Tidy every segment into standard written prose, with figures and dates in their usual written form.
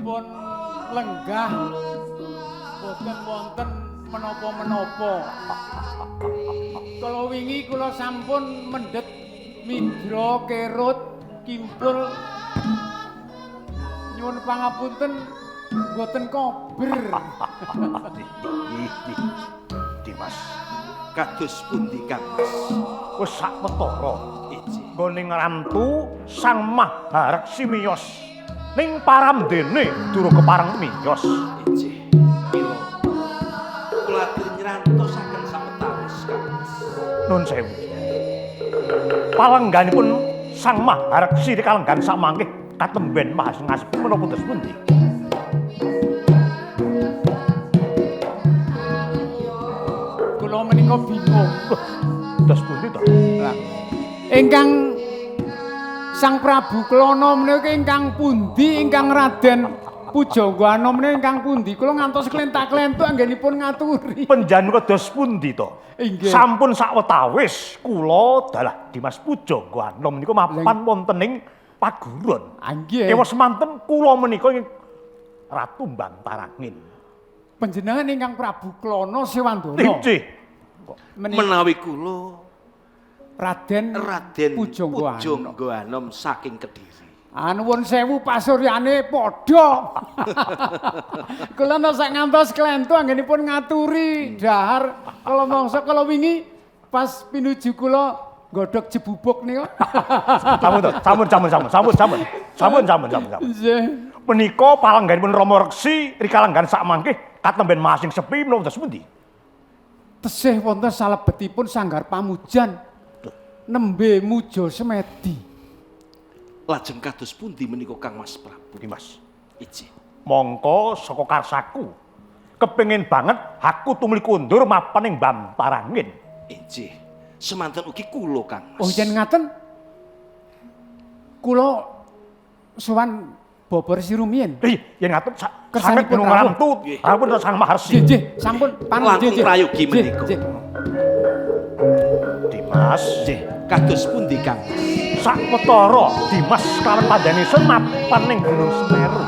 dipun lenggah boten wonten menapa-menapa. Kala wingi kula sampun mendhet midra kerut kimpul nyuwun pangapunten boten kober. Dimas, kados pundi Kang Mas? Wis sawetara. Iji. Nggoning rantu Sang Mahareksi miyos. Ning paramdene durung kepareng miyos. Iji. Mila kula atur nyrantosaken sawetawis Kang Mas. Nun sewu. Palengganipun Sang Mahareksi kalenggan samangke katemben mahasngasep menapa dados pundi? Kula menika bingung. Dados pundi to? Ingkang Sang Prabu Klana menika ingkang pundi ingkang Raden Pujangga Anom menika ingkang pundi? Kula ngantos klentak-klentuk anggenipun ngaturi. Panjenengan kados pundi to? Inggih. Sampun sawetawis kula dalah Dimas Pujangga Anom niku mapan wonten ing paguron. Nggih. Kewa semanten kula menika ing Ratu Bantarangin. Panjenengan ingkang Prabu Klana Sewandana. Nggih. Menawi kula Raden Pujangga Pujangga Anom saking Kediri. Nuwun sewu pasuryane padha. Kula sak ngantos klentu anggenipun ngaturi dahar kala mangsa kala wingi pas pinuju kula nggodhog jebubuk nika. Sampun. Nggih. Menika palengganipun Rama Reksi rikalenggan sakmangke katemben masing sepi menapa dados pundi? Tesih wonten salebetipun sanggar pamujan nembe muja semedi. Lajeng kados pundi menika Kang Mas Prabu? Dimas. Iji. Mongko saka karsaku kepengin banget aku tumuli kundur mapan ing Bantarangin. Iji. Semanten ugi kula Kang Mas. Oh yen ngaten kula sowan bobor sirumiyin. Yen ngaten Kersanipun saged gunung rawuh. rantu ampun Sang Maharsi. Nggih, sampun Langkung prayogi menika. Dimas, Nggih, kados pundi Kang Mas? sakwetara Dimas kalawan panjenengan mapan ning Gunung Semeru.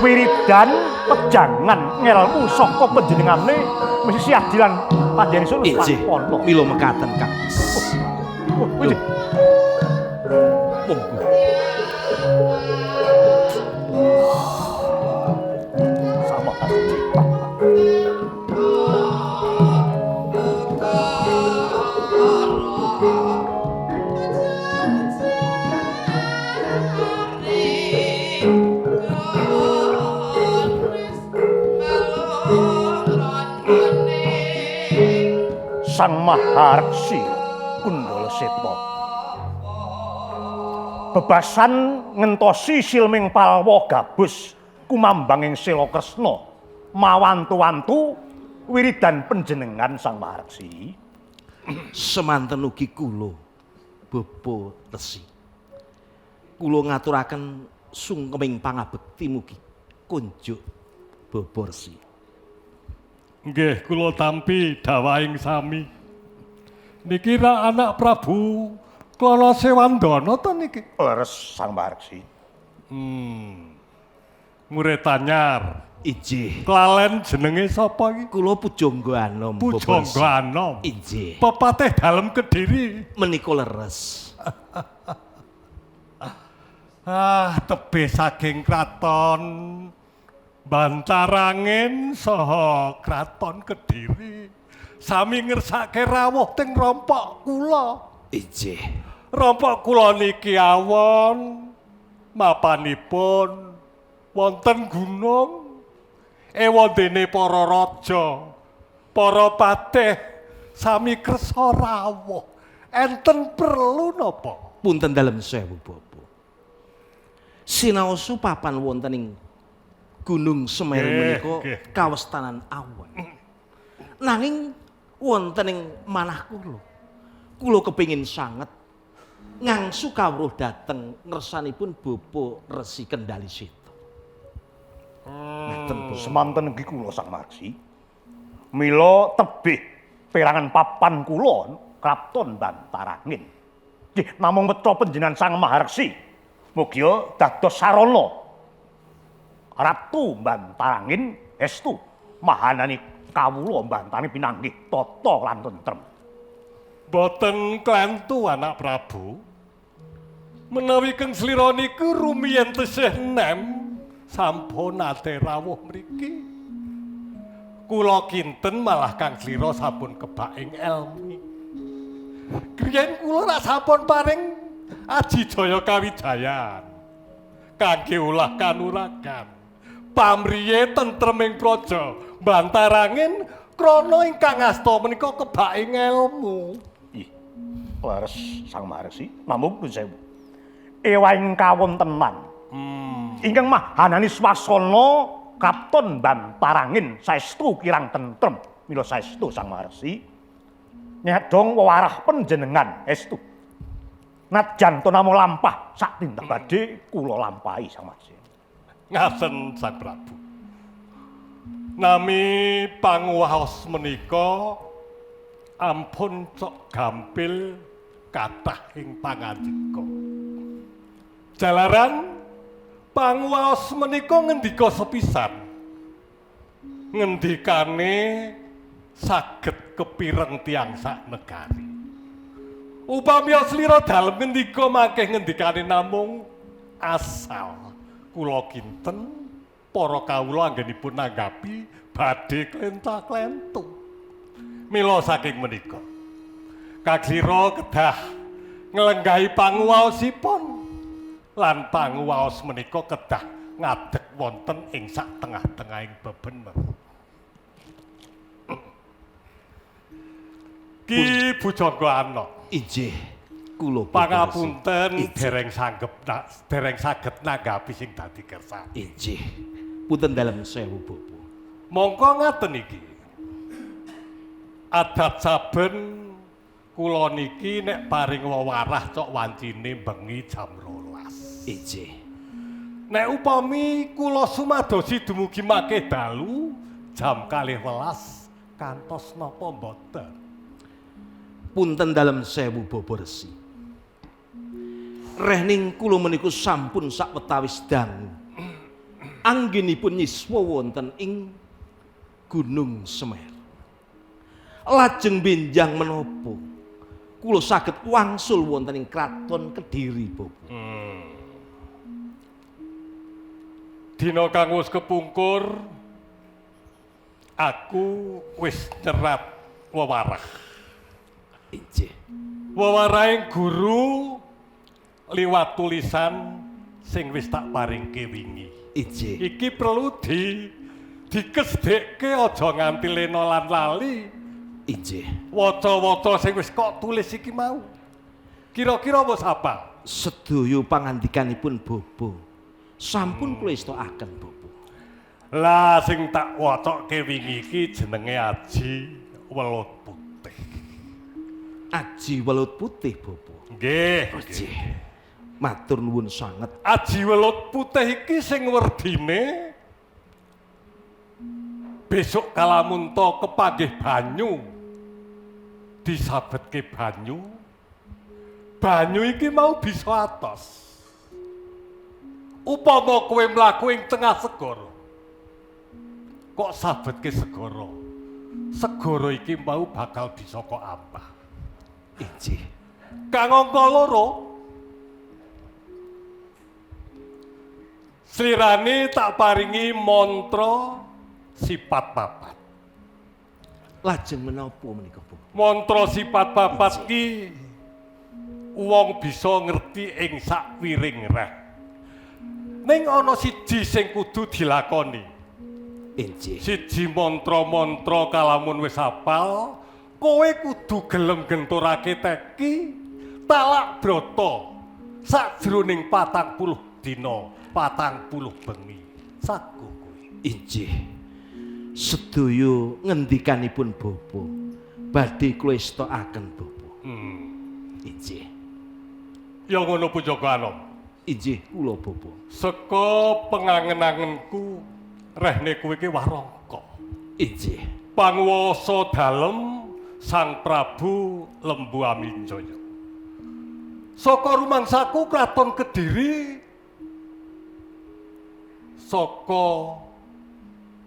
Wiridan pejangan ngelmu saka panjenengane mesti siadilan panjenengan Iji. pono. Mila mekaten Kang Mas. Wih, Monggo. sama Harsi. Sang Mahareksi Kundala Seta. Bebasan ngentosi silming palwa gabus kumambanging Sela Kresna mawantu-wantu wiridan panjenengan Sang Mahareksi. Semanten ugi kula Bapa Resi. Kula ngaturaken sungkeming pangabekti mugi kunjuk Bapa Resi. Nggih, kula tampi dawahing sami. Niki ra anak Prabu Klana Sewandana to niki? Leres Sang Mahareksi. Murid anyar. Iji. Klalen jenenge sapa iki? Kula Pujangga Anom. Bapa Resi. Pujangga Anom. Iji. Pepatih dalem Kediri. Menika leres. Tebih saking kraton Bantarangin saha kraton Kediri. Sami ngersake rawuh teng rompok kula. Iji. Rompok kula niki awon mapanipun wonten gunung ewondene para raja, para patih sami kersa rawuh. Enten perlu napa? Punten dalem sewu Bapa. Sinaosa papan wonten ing Gunung Semeru menika kawestanan awan. Nanging wonten ing manah kula. Kula kepingin sanget ngangsu kawruh dhateng ngersanipun Bapa Resi Kendali Seta. Ngaten Bapa. Semanten ugi kula Sang Mahareksi. Mila tebih perangan papan kula Kraton Bantarangin. Nggih namung weca panjenengan Sang Mahareksi. Mugia dados sarana Ratu Bantarangin estu mahanani kawula mbantani pinanggih tata lan tentrem. Boten klentu anak Prabu. Menawi keng slira niku rumiyin tesih nem sampun nate rawuh mriki. Kula kinten malah kang slira sampun kebak ing elmi. Griyen kula rak sampun paring aji jaya kawijayan kangge ulah kanuragan. Pamriye tentreming praja Bantarangin krana ingkang asta menika kebak ing ilmu. Ih, leres Sang Maharsi, namung nuwun sewu. Ewahing kawontenan. Ingkang mahanani swasana Kraton Bantarangin saestu kirang tentrem mila saestu Sang Maharsi. Nyadong wewarah panjenengan estu. Najan to namung lampah sak tindak badhe kula lampahi Sang Maharsi. Ngaten Sang Prabu. Nami panguwaos menika ampun sok gampil kathah ing pangandika. Jalaran panguwaos menika ngendika sepisan. Ngendikane saged kepireng tiyang sak negari. Upami slira dalem ngendika mangke ngendikane namung asal kula kinten para kawula anggenipun nanggapi badhe klenta-klentu. Mila saking menika kaglira kedah nglenggahi panguwaosipun lan panguwaos menika kedah ngadeg wonten ing sak tengah-tengahing bebener. Ki Bujangga Ana. Injih, kula Pangapunten dereng saged nanggapi sing dadi kersa. Injih. Punten dalem sewu Bobo. Mongko ngaten iki. Adat saben kula niki nek paring wewarah cok wancine bengi jam 12. Injih. Nek upami kula sumadosi dumugi makih dalu jam 12 kantos napa mboten. Punten dalem sewu Bobo Resi. Rehning kula menika sampun sawetawis dangu. Anggenipun nyiswa wonten ing Gunung Semeru. Lajeng benjang menapa kula saged wangsul wonten ing Kraton Kediri, Bobo. Dina kang wis kepungkur aku wis nyerat wewarah. Injih. Wewarahing guru liwat tulisan sing wis tak paringke wingi. Injih. Iki perlu dikesdekke aja nganti lena lan lali. Injih. Waca-waca sing wis kok tulis iki mau. Kira-kira wis apa? Sedaya pangandikanipun Bobo sampun kula istakaken, Bobo. Lah sing tak wacokke wingi iki jenenge Aji Welut Putih. Aji Welut Putih, Bobo. Nggih. Injih. Matur nuwun sanget. Aji Welut Putih iki sing werdine besok kalamunta kepanggih banyu disabetke banyu. Banyu iki mau bisa atos. Upama kowe mlaku ing tengah segara. Kok sabetke segara. Segara iki mau bakal bisa kok ambah. Injih. Kang angka 2 slirane tak paringi mantra sifat papat. Lajeng menapa menika, Bobo? Mantra sifat papat ki wong bisa ngerti ing sakwiring reh. Ning ana siji sing kudu dilakoni. Injih. Siji mantra-mantra kalamun wis hafal, kowe kudu gelem genturake teki talak brata sajroning 40 dina, 40 bengi. Saku kowe. Injih. Sedaya ngendikanipun Bobo badhe kula istakaken, Bobo. Injih. Ya ngono Bujangga Anom. Injih kula, Bobo. Seka pengangen-angenku rehne kowe iki warangka. Injih. Panguwasa dalem Sang Prabu Lembu Amijaya. Saka rumangsaku Kraton Kediri saka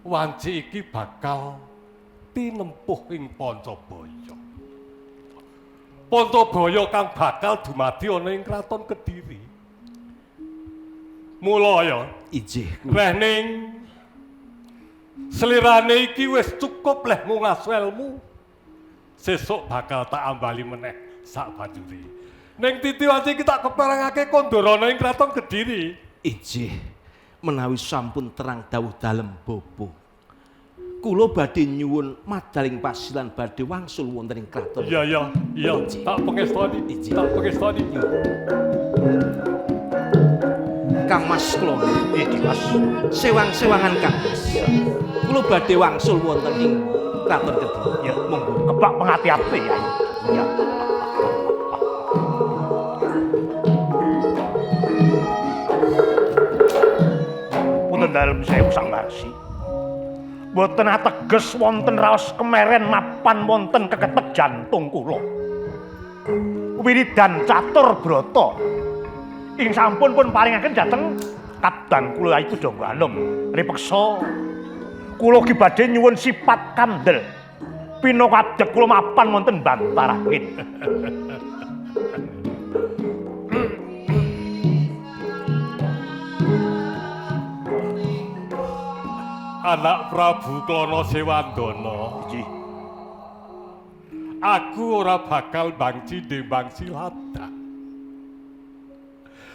wanci iki bakal tinempuh ing Pancabaya. Pancabaya kang bakal dumadi ana ing kraton Kediri. Mula ya, Ijih. reh ning slirane iki wis cukup leh ngungasu ilmu. Sesuk bakal tak ambali meneh sak banjuri. Ning titi wanci iki tak keparengake kondorana ing kraton Kediri. Ijih. Menawi sampun terang dawuh dalem bobo. Kula badhe nyuwun madaling pasilan badhe wangsul wonten ing kraton. Iya, tak pengestoni. Iji. Tak pengestoni. Kang Mas kula. Iki Mas. Sewang-sewangan Kang Mas. Kula badhe wangsul wonten ing kraton Kediri. Ya, monggo kebak pengati-ati ya. Ya. Punten dalem sewu Sang Marsi. Boten ateges wonten raos kemeren mapan wonten keketek jantung kula. Wiridan catur brata ing sampun pun paringaken dhateng kadang kula itu Jongganom. Ripeksa kula ki badhe nyuwun sipat kandel pinokadek kula mapan wonten Bantarangin. Anak Prabu Klana Sewandana. Iki Aku ora bakal bangci ndembang silada.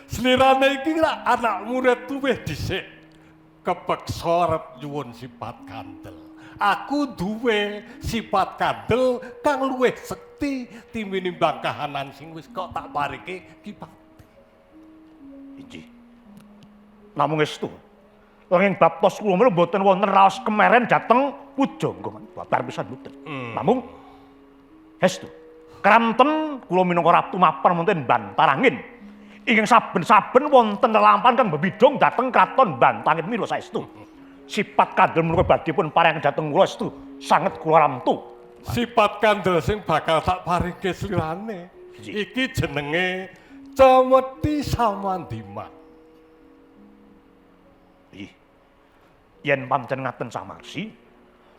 Slirane iki lak anak murid luwih dhisik kepeksa arep nyuwun sifat kandel. Aku duwe sifat kandel kang luwih sekti tinimbang kahanan sing wis kok tak parike ki pati. iki. Namung estu. Wanging bab tos kula menawi boten wonten raos kemeren dhateng pujangga babar pisan boten. Namung estu. Kranten kula minangka ratu mapan wonten Bantarangin. Ingkang saben-saben wonten lelampahan kang bebidhong dhateng kraton Bantarangin mila saestu. Sifat kandel menika badhe pun paring dhateng kula estu sanget kula ramtu. Sifat kandel sing bakal tak paringke slirane iki jenenge Cemeti Samandiman. Yen pancen ngaten samarsi,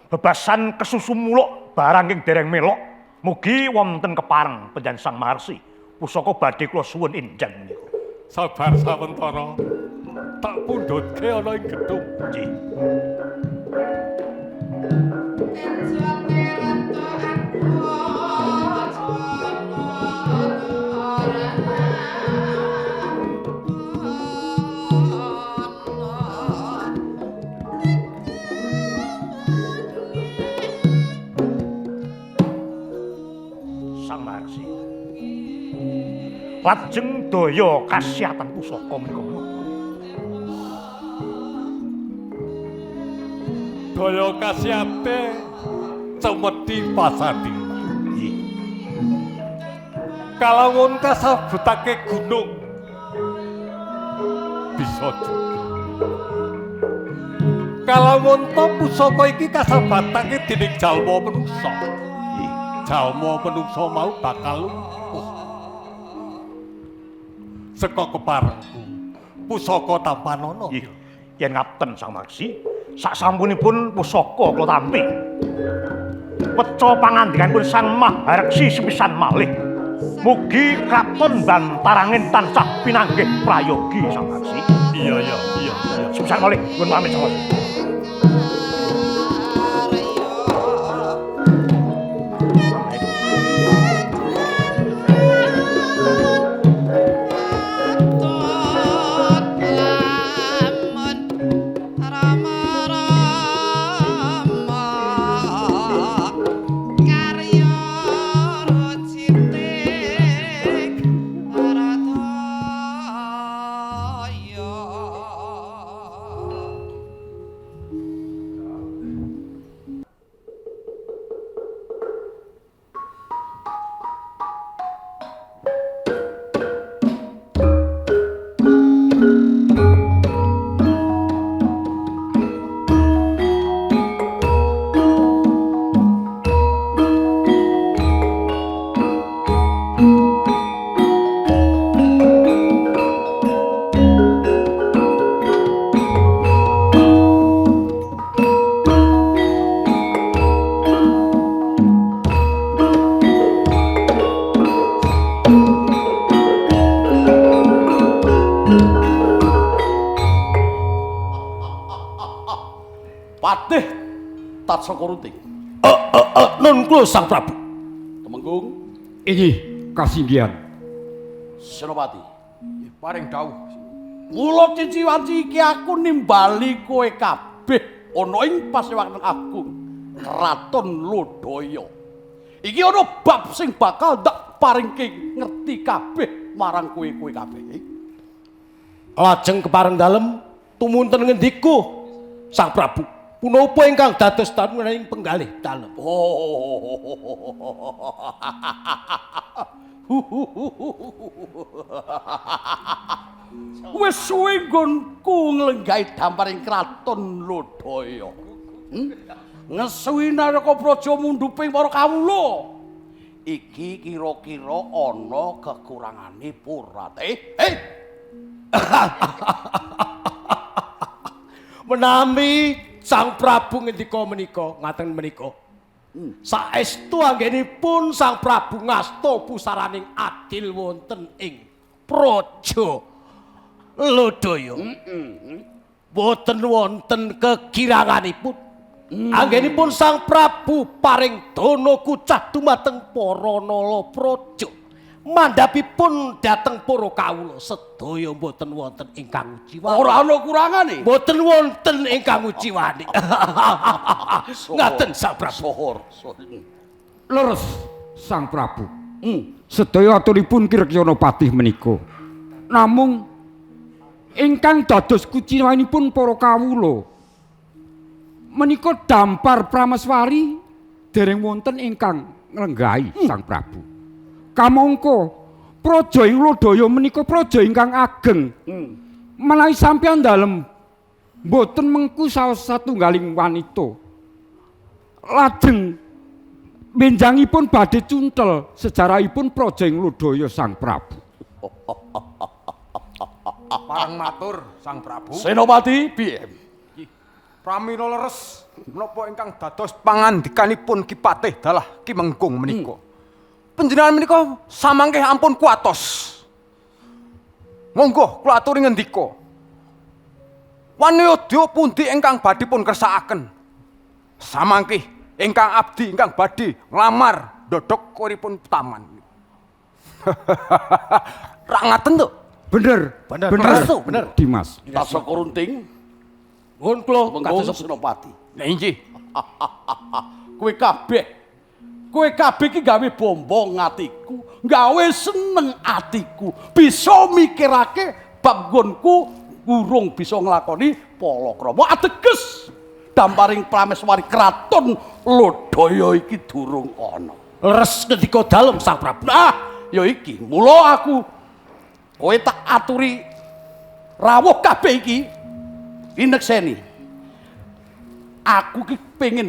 bebasan kesusu muluk barang ing dereng melok, mugi wonten kepareng panjenengan Sang Maharsi. Pusaka badhe kula suwun enjang menika. Sabar sawentara. Tak pundhutke ana ing gedung. Nggih. Lajeng daya kasihatan pusaka menika. Daya kasihate Cemeti Pasadina. Nggih. Kalamun kasabutake gunung bisa juga. Kalamun to pusaka iki kasabatake dening jalma manungsa. Nggih. Jalma manungsa mau bakal lumpuh. Seka keparengku pusaka tampanana. Nggih. Yen ngaten Sang Maksi, saksampunipun pusaka kula tampi. Weca pangandikanipun Sang Mahareksi sepisan malih. Mugi kraton Bantarangin tansah pinanggih prayogi Sang Maksi. Iya. Sepisan malih nuwun pamit Sang Maksi. Tatsaka Runting. Nun kula Sang Prabu. Temenggung Inggih kasinggihan. Senopati. Paring dawuh. Mula ciciwanci iki aku nimbali kowe kabeh ana ing pasewakan agung Kraton Lodaya. Iki ana bab sing bakal ndak paringke ngerti kabeh marang kowe kabeh. Lajeng kepareng dalem tumunten ngendiku Sang Prabu. Punapa ingkang dados tanuning penggalih dalem? Wis suwe nggonku nglenggahi damparing Kraton Lodaya. Ngesuwi Naraka Praja mundhuping para kawula. Iki kira-kira ana kekurangane pura. Menami Sang Prabu ngendika menika ngaten menika. Saestu anggenipun Sang Prabu ngasta pusaraning adil wonten ing Praja Lodaya. Boten wonten kekiranganipun. Anggenipun Sang Prabu paring dana kucah dumateng para nala praja. Mandhapipun dhateng para kawula sedaya boten wonten ingkang ujiwani. Ora ana kurangane. Boten wonten ingkang ujiwani. Ngaten Sang Prabu. Leres Sang Prabu. Sedaya aturipun Kirkyana Patih menika. Namung ingkang dados kuciwanipun para kawula menika dampar prameswari dereng wonten ingkang nglenggahi Sang Prabu. Kamangka praja ing Lodaya menika praja ingkang ageng. Menawi sampeyan dalem boten mengku salah satunggaling wanita. Lajeng benjangipun badhe cuntel sejarahipun praja ing Lodaya Sang Prabu. Parang matur Sang Prabu. Senopati piye? Pramila leres menapa ingkang dados pangandikanipun Ki Patih dalah Ki Mengkung menika. Panjenengan menika samangke ampun kuatos. Monggo kula aturi ngendika. Waniyodya pundi ingkang badhe pun kersakaken? Samangke ingkang abdi ingkang badhe nglamar ndodhok uripun taman. Rak ngaten to? Bener. Bener. Dimas. Tatsaka Runting. Nuwun kula Mengkung kados Senopati. Lah inggih. Kowe kabeh iki gawe bombong atiku, gawe seneng atiku, bisa mikirake bab nggonku urung bisa nglakoni palakrama ateges damparing prameswari Kraton Lodaya iki durung ana. leres ngendika dalem Sang Prabu. Nah, ya iki, mula aku kowe tak aturi rawuh kabeh iki inekseni. Aku ki kepengin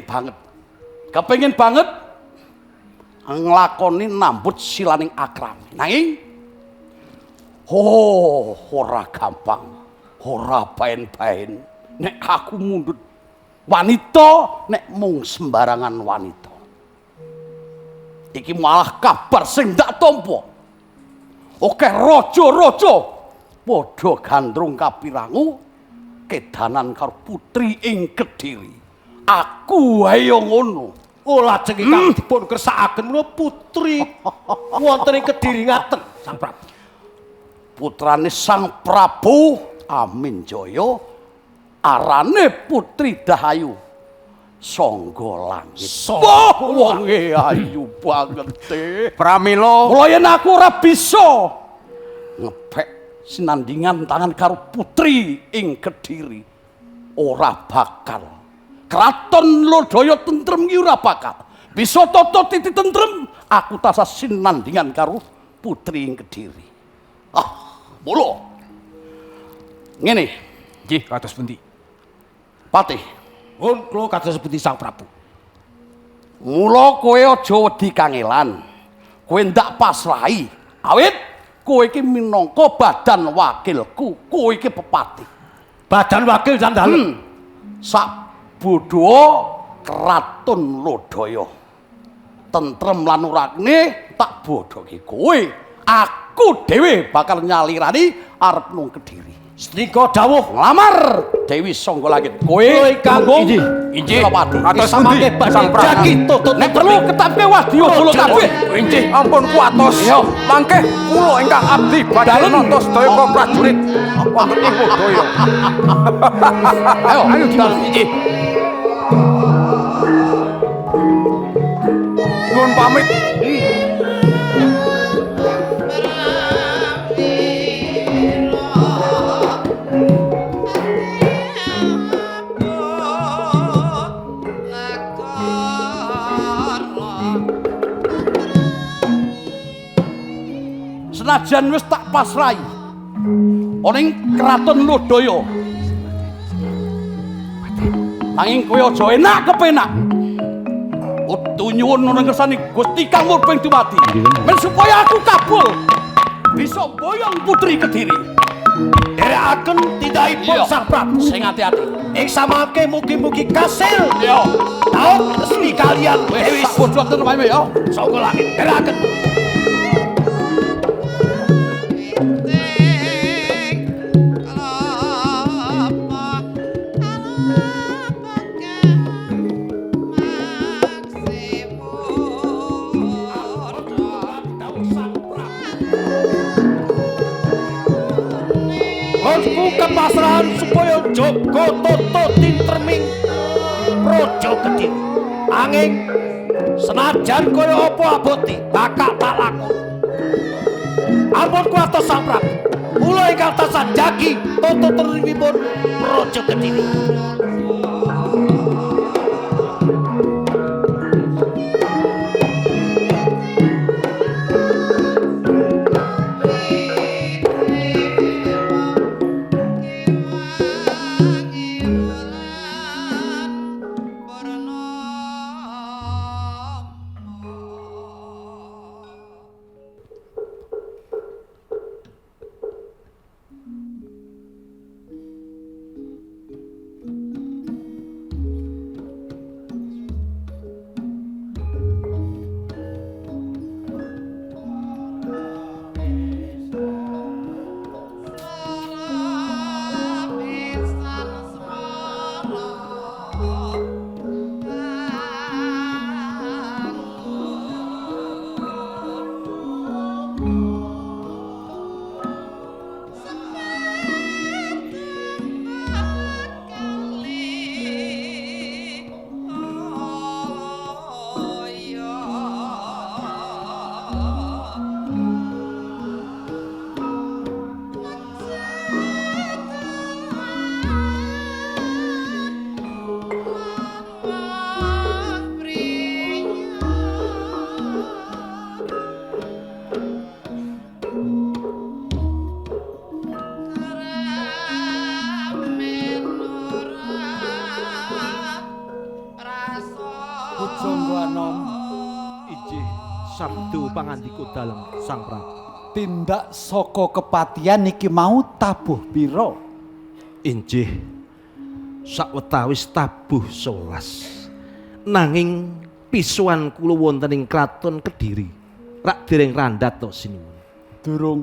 banget nglakoni nambut silaning akrami. Nanging ora gampang, ora baen-baen. Nek aku mundhut wanita, nek mung sembarangan wanita. Iki malah kabar sing ndak tampa. Oke raja-raja padha gandrung kapirangu kedanan karo putri ing Kediri. Aku wae yo ngono. Oh lajeng ingkang dipun kersakaken menika putri wonten ing Kediri ngaten Sang Prabu. Putrane Sang Prabu Aminjaya arane Putri Dahayu Sangga Langit. Wah, wonge ayu banget e. Pramila Mula yen aku ora bisa ngepek sinandingan tangan karo putri ing Kediri, ora bakal. Kraton Lodaya tentrem iki ora bakal. Bisa tata titi tentrem, aku tasah sinandingan karo putri ing Kediri. Mula. Ngene, nggih kados pundi? Patih. Nuwun kula kados pundi Sang Prabu. Mula kowe aja wedi kangelan. Kowe ndak pasrahi. Awit kowe iki minangka badan wakilku, kowe iki pepati. Badan wakil jan dalem. Sak bodho Kraton Lodaya. Tentrem lan urane tak bodhoke kowe. Aku dhewe bakal nyalirani arep nang Kediri. Senika dawuh lamar Dewi Sangga Langit. Kowe ingkang Injih. Senopati. Atos samangke pundi, badhe Sang Prabu? jagi tutut Nek perlu ketapke wadya kula kabeh. Injih, ampun kuatos. Iya. Mangke kula ingkang abdi badhe Dalem. nata sedaya para prajurit wonten ing Wadaya. Ayo dalem injih. Nuwun pamit. Senajan wis tak pasrahi ana ing kraton Lodaya. Nanging kowe aja enak kepenak. Kudu nyuwun ana ngersani Gusti Kang Murbeng Dumadi. Ben supaya aku kabul bisa boyong putri Kediri. derekaken tindakipun Iya. Sang Prabu. Sing ati-ati. Ing samangke mugi-mugi kasil. Yo, Taun resmi kalian wis Dewi sak bodho termae yo. Sangga Langit. Derekaken. Aku kepasrahan supaya jaga tata tintreming Praja Kediri. Anging senajan kaya apa abote bakal tak lakon. Ampun kuatos Sang Prabu. Kula ingkang tansah jagi tata tintremipun Praja Kediri. Pujangga Anom. Injih sabdo pangandika dalem Sang Prabu. Tindak saka kepatian iki mau tabuh pira? Injih sawetawis tabuh 11. Nanging pisuan kula wonten ing kraton Kediri rak dereng randhat to sinuwun. Durung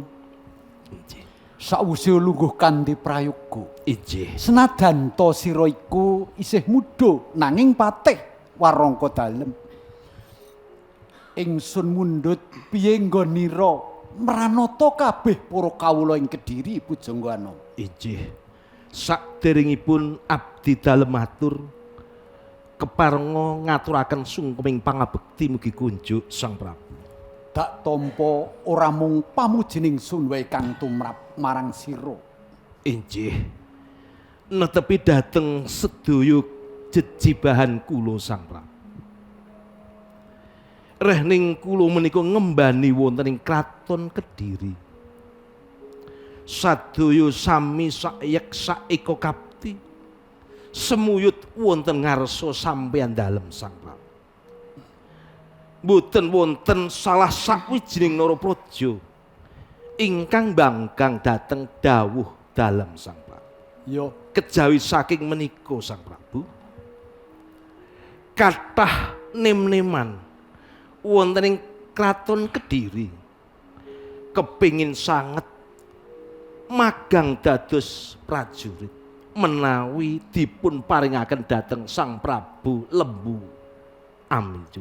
Injih. sakwise lungguh kanthi prayoga. Injih. Senajan to sira iku isih muda nanging patih warangka dalem. Ingsun mundhut piye nggonira mranata kabeh para kawula ing Kediri Pujangga Anom. Injih. Saderengipun abdi dalem matur keparenga ngaturaken sungkeming pangabekti mugi kunjuk Sang Prabu. Dak tampa ora mung pamujining sun wae kang tumrap marang sira. Injih. Netepi dateng sedaya jejibahan kula Sang Prabu. Rehning kula menika ngembani wonten ing kraton Kediri. Sadaya sami sayek saeka kapti. Semuyut wonten ngarsa sampeyan dalem Sang Prabu. Mboten wonten salah sawijining narapraja ingkang bangkang dhateng dawuh dalem Sang Prabu. Ya, Kejawi saking menika Sang Prabu kathah nem-neman wonten ing kraton Kediri kepingin sanget magang dados prajurit menawi dipun paringaken dhateng Sang Prabu Lembu Amijo.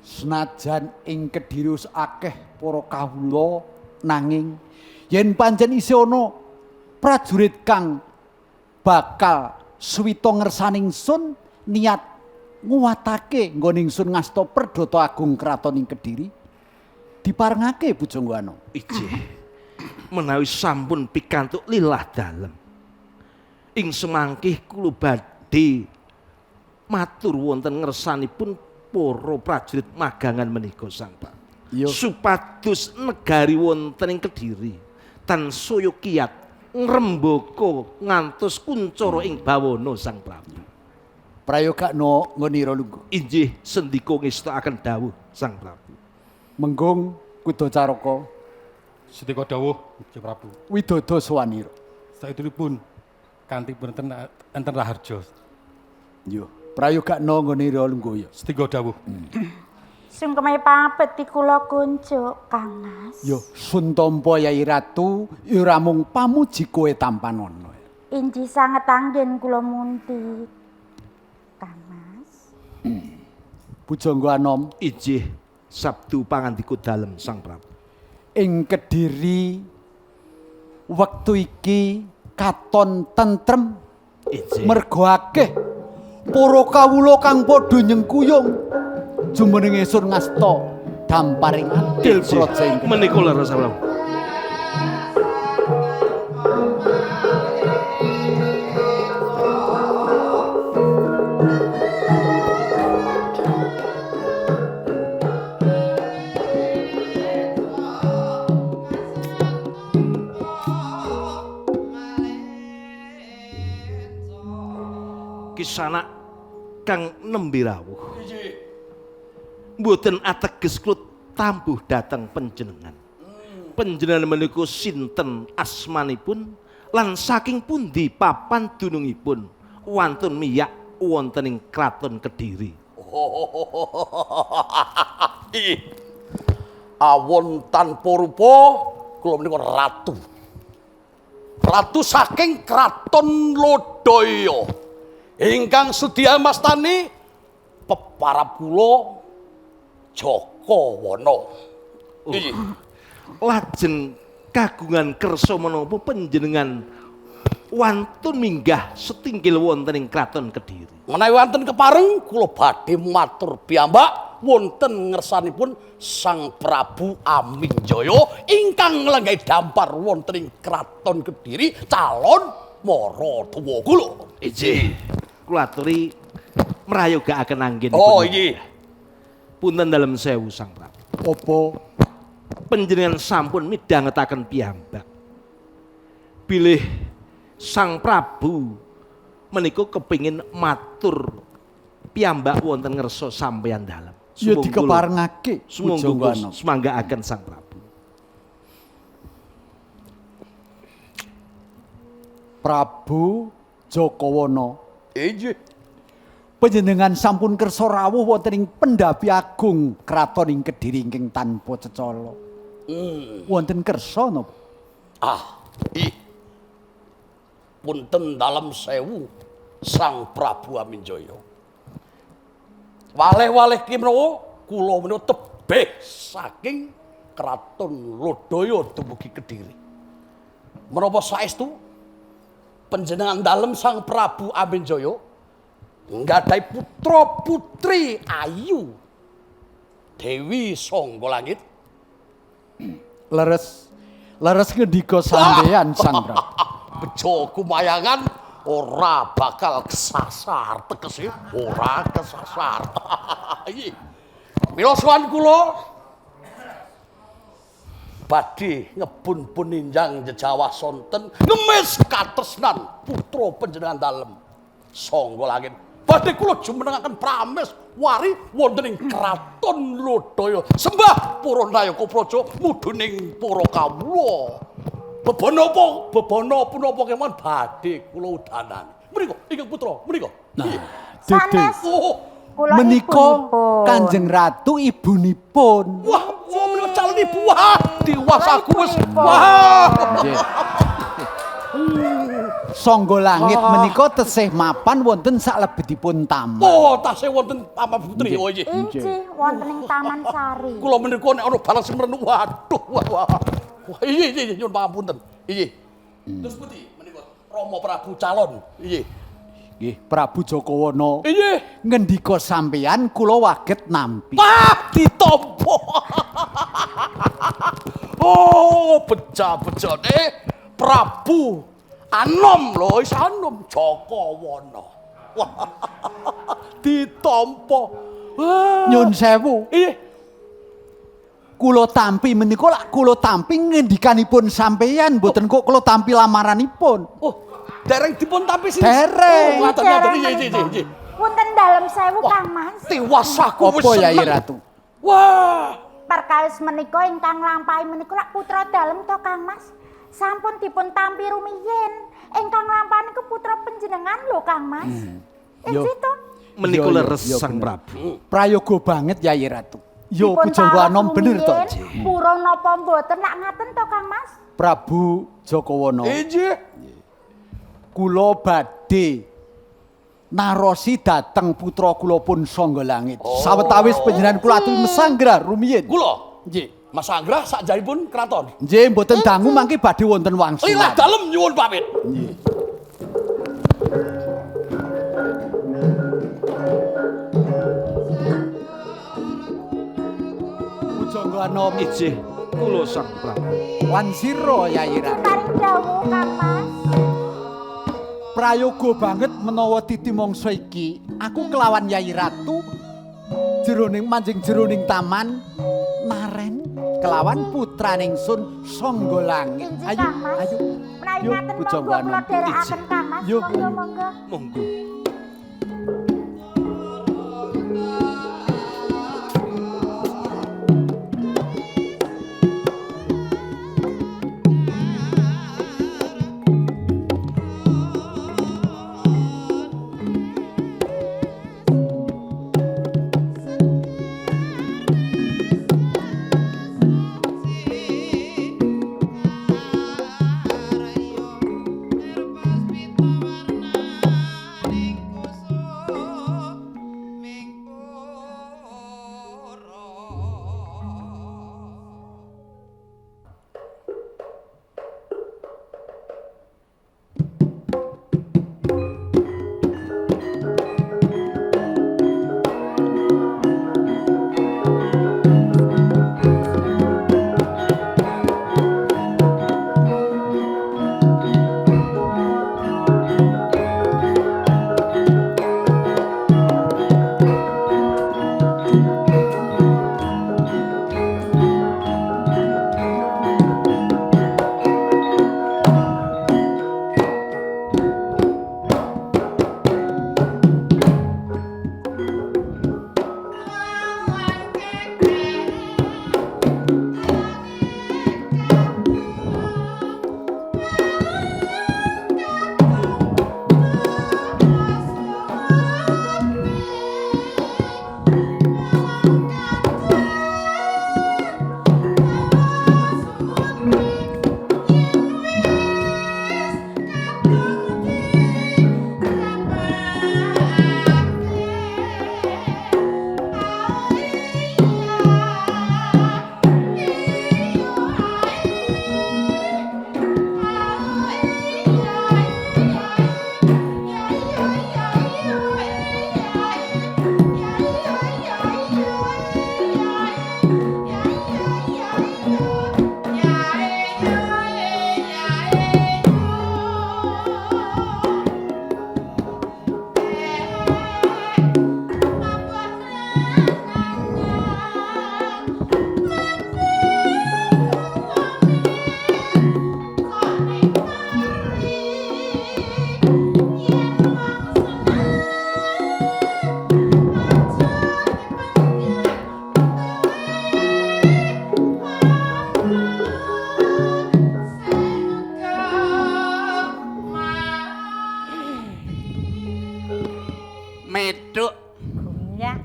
Senajan ing Kediri akeh para kawula nanging yen pancen isih ana prajurit kang bakal swita ngersaning sun niat nguwatake nggone ingsun ngasta perdhata agung kraton ing Kediri diparengake Bujanggono. Ijih menawi sampun pikantuk lilah dalem ing semangkih kula badhe matur wonten ngersanipun para prajurit magangan menika Sang Prabu. Supados negari wonten ing Kediri tansaya kiyat ngrembaka ngantos kuncara ing bawana Sang Prabu. Prayogakna ngonira lungguh. Injih sendika ngestakaken dawuh Sang Prabu. Menggung Kuda Caraka Sedika dawuh Gusti Prabu. Widodo Swanira. Saetunipun kanthi punten enten raharja. Yo, prayogakna ngonira lungguh ya. Sedika dawuh. Sungkeme pabekti kula kunjuk, Kang Mas. Yo, Suntampa Yai Ratu ora mung pamuji kowe tampanana. Inji sanget anggen kula mundi, Kang Mas. Bujangga Anom, Injih sabdu pangandika dalem Sang Prabu. ing Kediri wektu iki katon tentrem mergo akeh para kawula kang padha nyengkuyung jumeneng esuk ngasta damparing adil praja ing menika lho Sang Prabu. Kisanak kang nembe rawuh. Mboten ateges kula tambuh dhateng panjenengan. Panjenengan menika sinten asmanipun lan saking pundi papan dunungipun wantun miyak wonten ing Kraton Kediri. Awon tanpa rupa kula menika ratu. Ratu saking Kraton Lodaya. Ingkang sedia mastani peparap kula Jakawana. Lajeng kagungan kersa menapa panjenengan wantun minggah setinggil wonten ing Kraton Kediri. Menawi wonten kepareng kula badhe matur piyambak wonten ngersanipun Sang Prabu Aminjaya ingkang nglenggahi dampar wonten ing Kraton Kediri calon Maradawa kula. Ijih kula aturi mrayogakaken anggen. Oh nggih. Punten dalem sewu Sang Prabu. apa Panjenengan sampun midhangetaken piyambak bilih Sang Prabu menika kepingin matur piyambak wonten ngersa sampeyan dalem. ya dikeparengake Sumangga semanggaaken Sang Prabu. Prabu Jakawana. Inggih. Panjenengan sampun kersa rawuh wonten ing Pendhapi Agung Kraton ing Kediri ingkang tanpa cecala. Wonten kersa napa? Punten dalem sewu Sang Prabu Aminjaya. Waleh-waleh ki menawa kula menika tebih saking Kraton Lodaya dumugi Kediri. Menapa saestu panjenengan dalem Sang Prabu Aminjaya nggadahi putra putri ayu Dewi Sangga Langit. Leres ngendika sampeyan Sang Prabu. Bejo kumayangan ora bakal kesasar tegese ora kesasar. Mila sowan kula badhe ngebun puninjang jejawah sonten ngemis katresnan putra panjenengan dalem Sangga Langit. Badhe kula jumenengaken prames wari wonten ing Kraton Lodaya sembah para nayaka praja mudhuning para kawula. Bebana punapa kemawon badhe kula udanani. Mriku ingkang putra mriku. Sanes. Kula Menika ibunipun. Kanjeng Ratu ibunipun. Wah, menika calon Wah, diwasaku wis. Wah. Sangga langit menika tesih mapan wonten salebetipun taman. Oh, tasih wonten Taman Putri. Oh nggih. Inggih wonten ing Taman Sari. Kula menika nek ana balas semrenu waduh wah. Wah, iya nyuwun pangapunten. Iya. Terus pundi menika Rama Prabu calon. Iya. Nggih, Prabu Jakawana. Iya. Ngendika sampeyan kula waget nampi. Wah, ditampa. Oh, beja-bejane Prabu Anom lho, is Anom Jakawana. Wah. Ditampa. Wah. Nyun sewu. Iya. Kula tampi menika lak kula tampi ngendikanipun sampeyan mboten kok kula tampi lamaranipun. Oh, dereng dipun tampi sini. Dereng. Ngaten-ngaten iya. Punten dalem sewu Kang Mas. Tiwasaku wis Apa Yai seneng. Ratu? Wah. Perkawis menika ingkang lampahi menika lak putra dalem to Kang Mas. Sampun dipun tampi rumiyin. Ingkang lampahi niku putra panjenengan lho Kang Mas. Inggih to? Menika Iya, leres iya, Sang bener. Prabu. Prayoga banget Yai Ratu. Yo Dipun Pujangga Anom tawas bener to. rumiyin, Purun napa mboten lak ngaten to Kang Mas? Prabu Jakawana. Inggih. Kula badhe narosi dateng putra kula pun Sangga Langit. Sawetawis panjenengan kula aturi mesanggra rumiyin. Kula Nggih. Mas Anggrah sakjaipun kraton. Nggih mboten dangu mangke badhe wonten wangsulan. Ilah dalem nyuwun pamit. Pujangga Anom Ijih kula Sang Prabu. wansira Yai Ratu. Paring dawuh Kang Mas. Prayoga banget menawa titi mangsa iki aku kelawan Yai Ratu jroning manjing jroning taman naren kelawan putraning Sun Sangga Langit. Inggih Ayo, Kang Mas. ayo. Menawi Yo, ngaten Pujangga monggo kula Anom. dherekaken Kang Mas. Yo. Monggo. Monggo. Meduk Ya.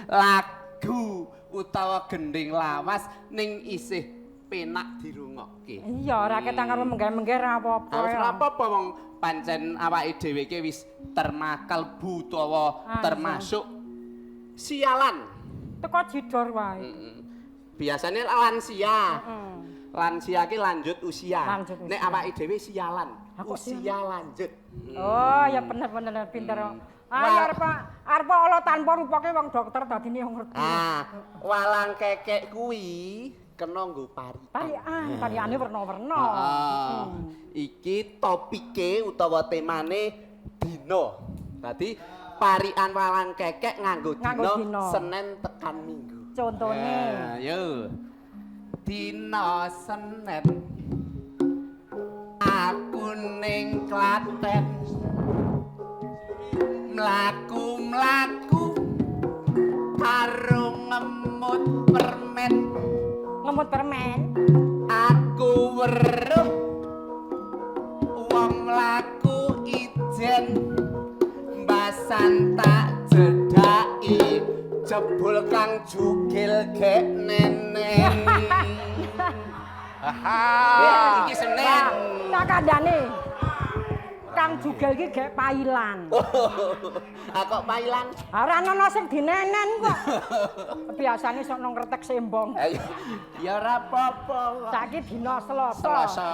lagu utawa gending lawas ning isih penak dirungokke. Iya, ora ketang karo menggeh-menggeh ra apa-apa. Wis ora apa-apa wong pancen awake dhewe iki wis termakal utawa termasuk sialan. Teko jidor wae. Biasane lansia. Lansia ki lanjut usia. Nek awake dhewe sialan. Usia lanjut. Oh, ya bener-bener pinter. Ayo arep ala tanpa rupake wong dokter dadine yo ngerti. Walang kekek kuwi kena nggo parian. Pariane werna-werna. Iki topike utawa temane dina. Dadi parian walang kekek nganggo dina Senin tekan Minggu. Contone. Ayo. Dina Senin aku ning Klaten mlaku-mlaku karo ngemut permen. Ngemut permen? Aku weruh wong mlaku ijen mbasan tak jedaki jebul kang jugil gek neneng. Iki Senin. Tak kandhane. Kang Jugel iki gek pailan. Kok pailan? Ora ana sing dinenen kok. Biasane sok nang kretek sembong. Ya ora apa-apa. Saiki dina Selasa. Selasa.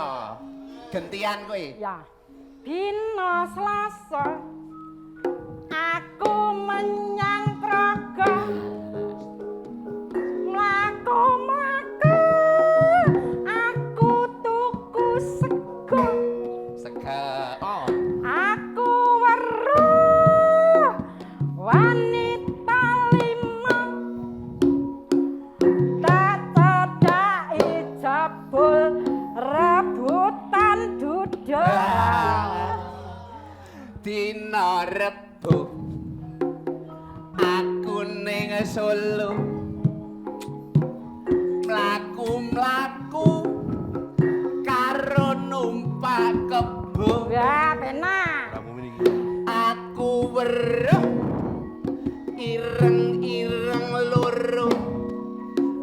Gentian kowe. Ya. Dina Selasa. Aku menyang Praga. Mlaku-mlaku. Aku tuku sego. Sego. Aku weruh wanita lima tak cedhaki jebul rebutan duda. Dina Rebo aku ning Solo mlaku-mlaku karo numpak kebo. Ya, penak. Aku weruh ireng-ireng loro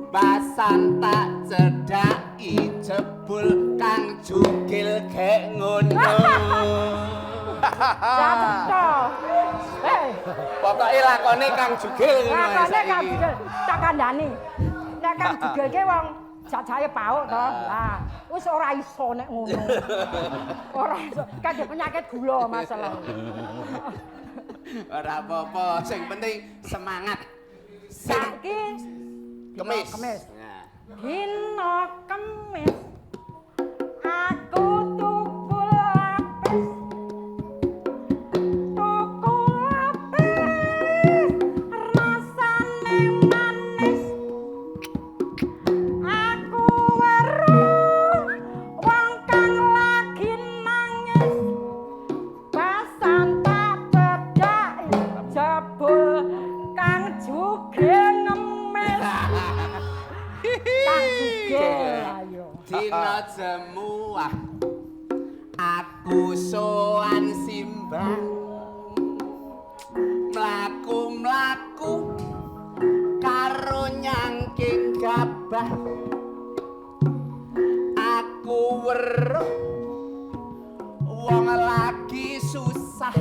basan tak cedhaki jebul kang jugil gek ngono. Pokoke lakone kang jugil ngono. Lakone kang jugil tak kandhani. Nek kang jugil ki wong jajahe pauk to. Lah, wis ora iso nek ngono. Ora iso. Kadhe penyakit gula masalah. Ora apa-apa, sing penting semangat. Saiki Kemis. Dina Kemis. Aku tuku lapis. Tuku lapis. Rasane manis. Aku weruh wong kang lagi nangis. Basan tak cedhaki jebul kang jugil ngemis. Kang jugil ayo. Dina Jemuah aku sowan simbang mlaku-mlaku karo nyangking gabah. Aku weruh wong lagi susah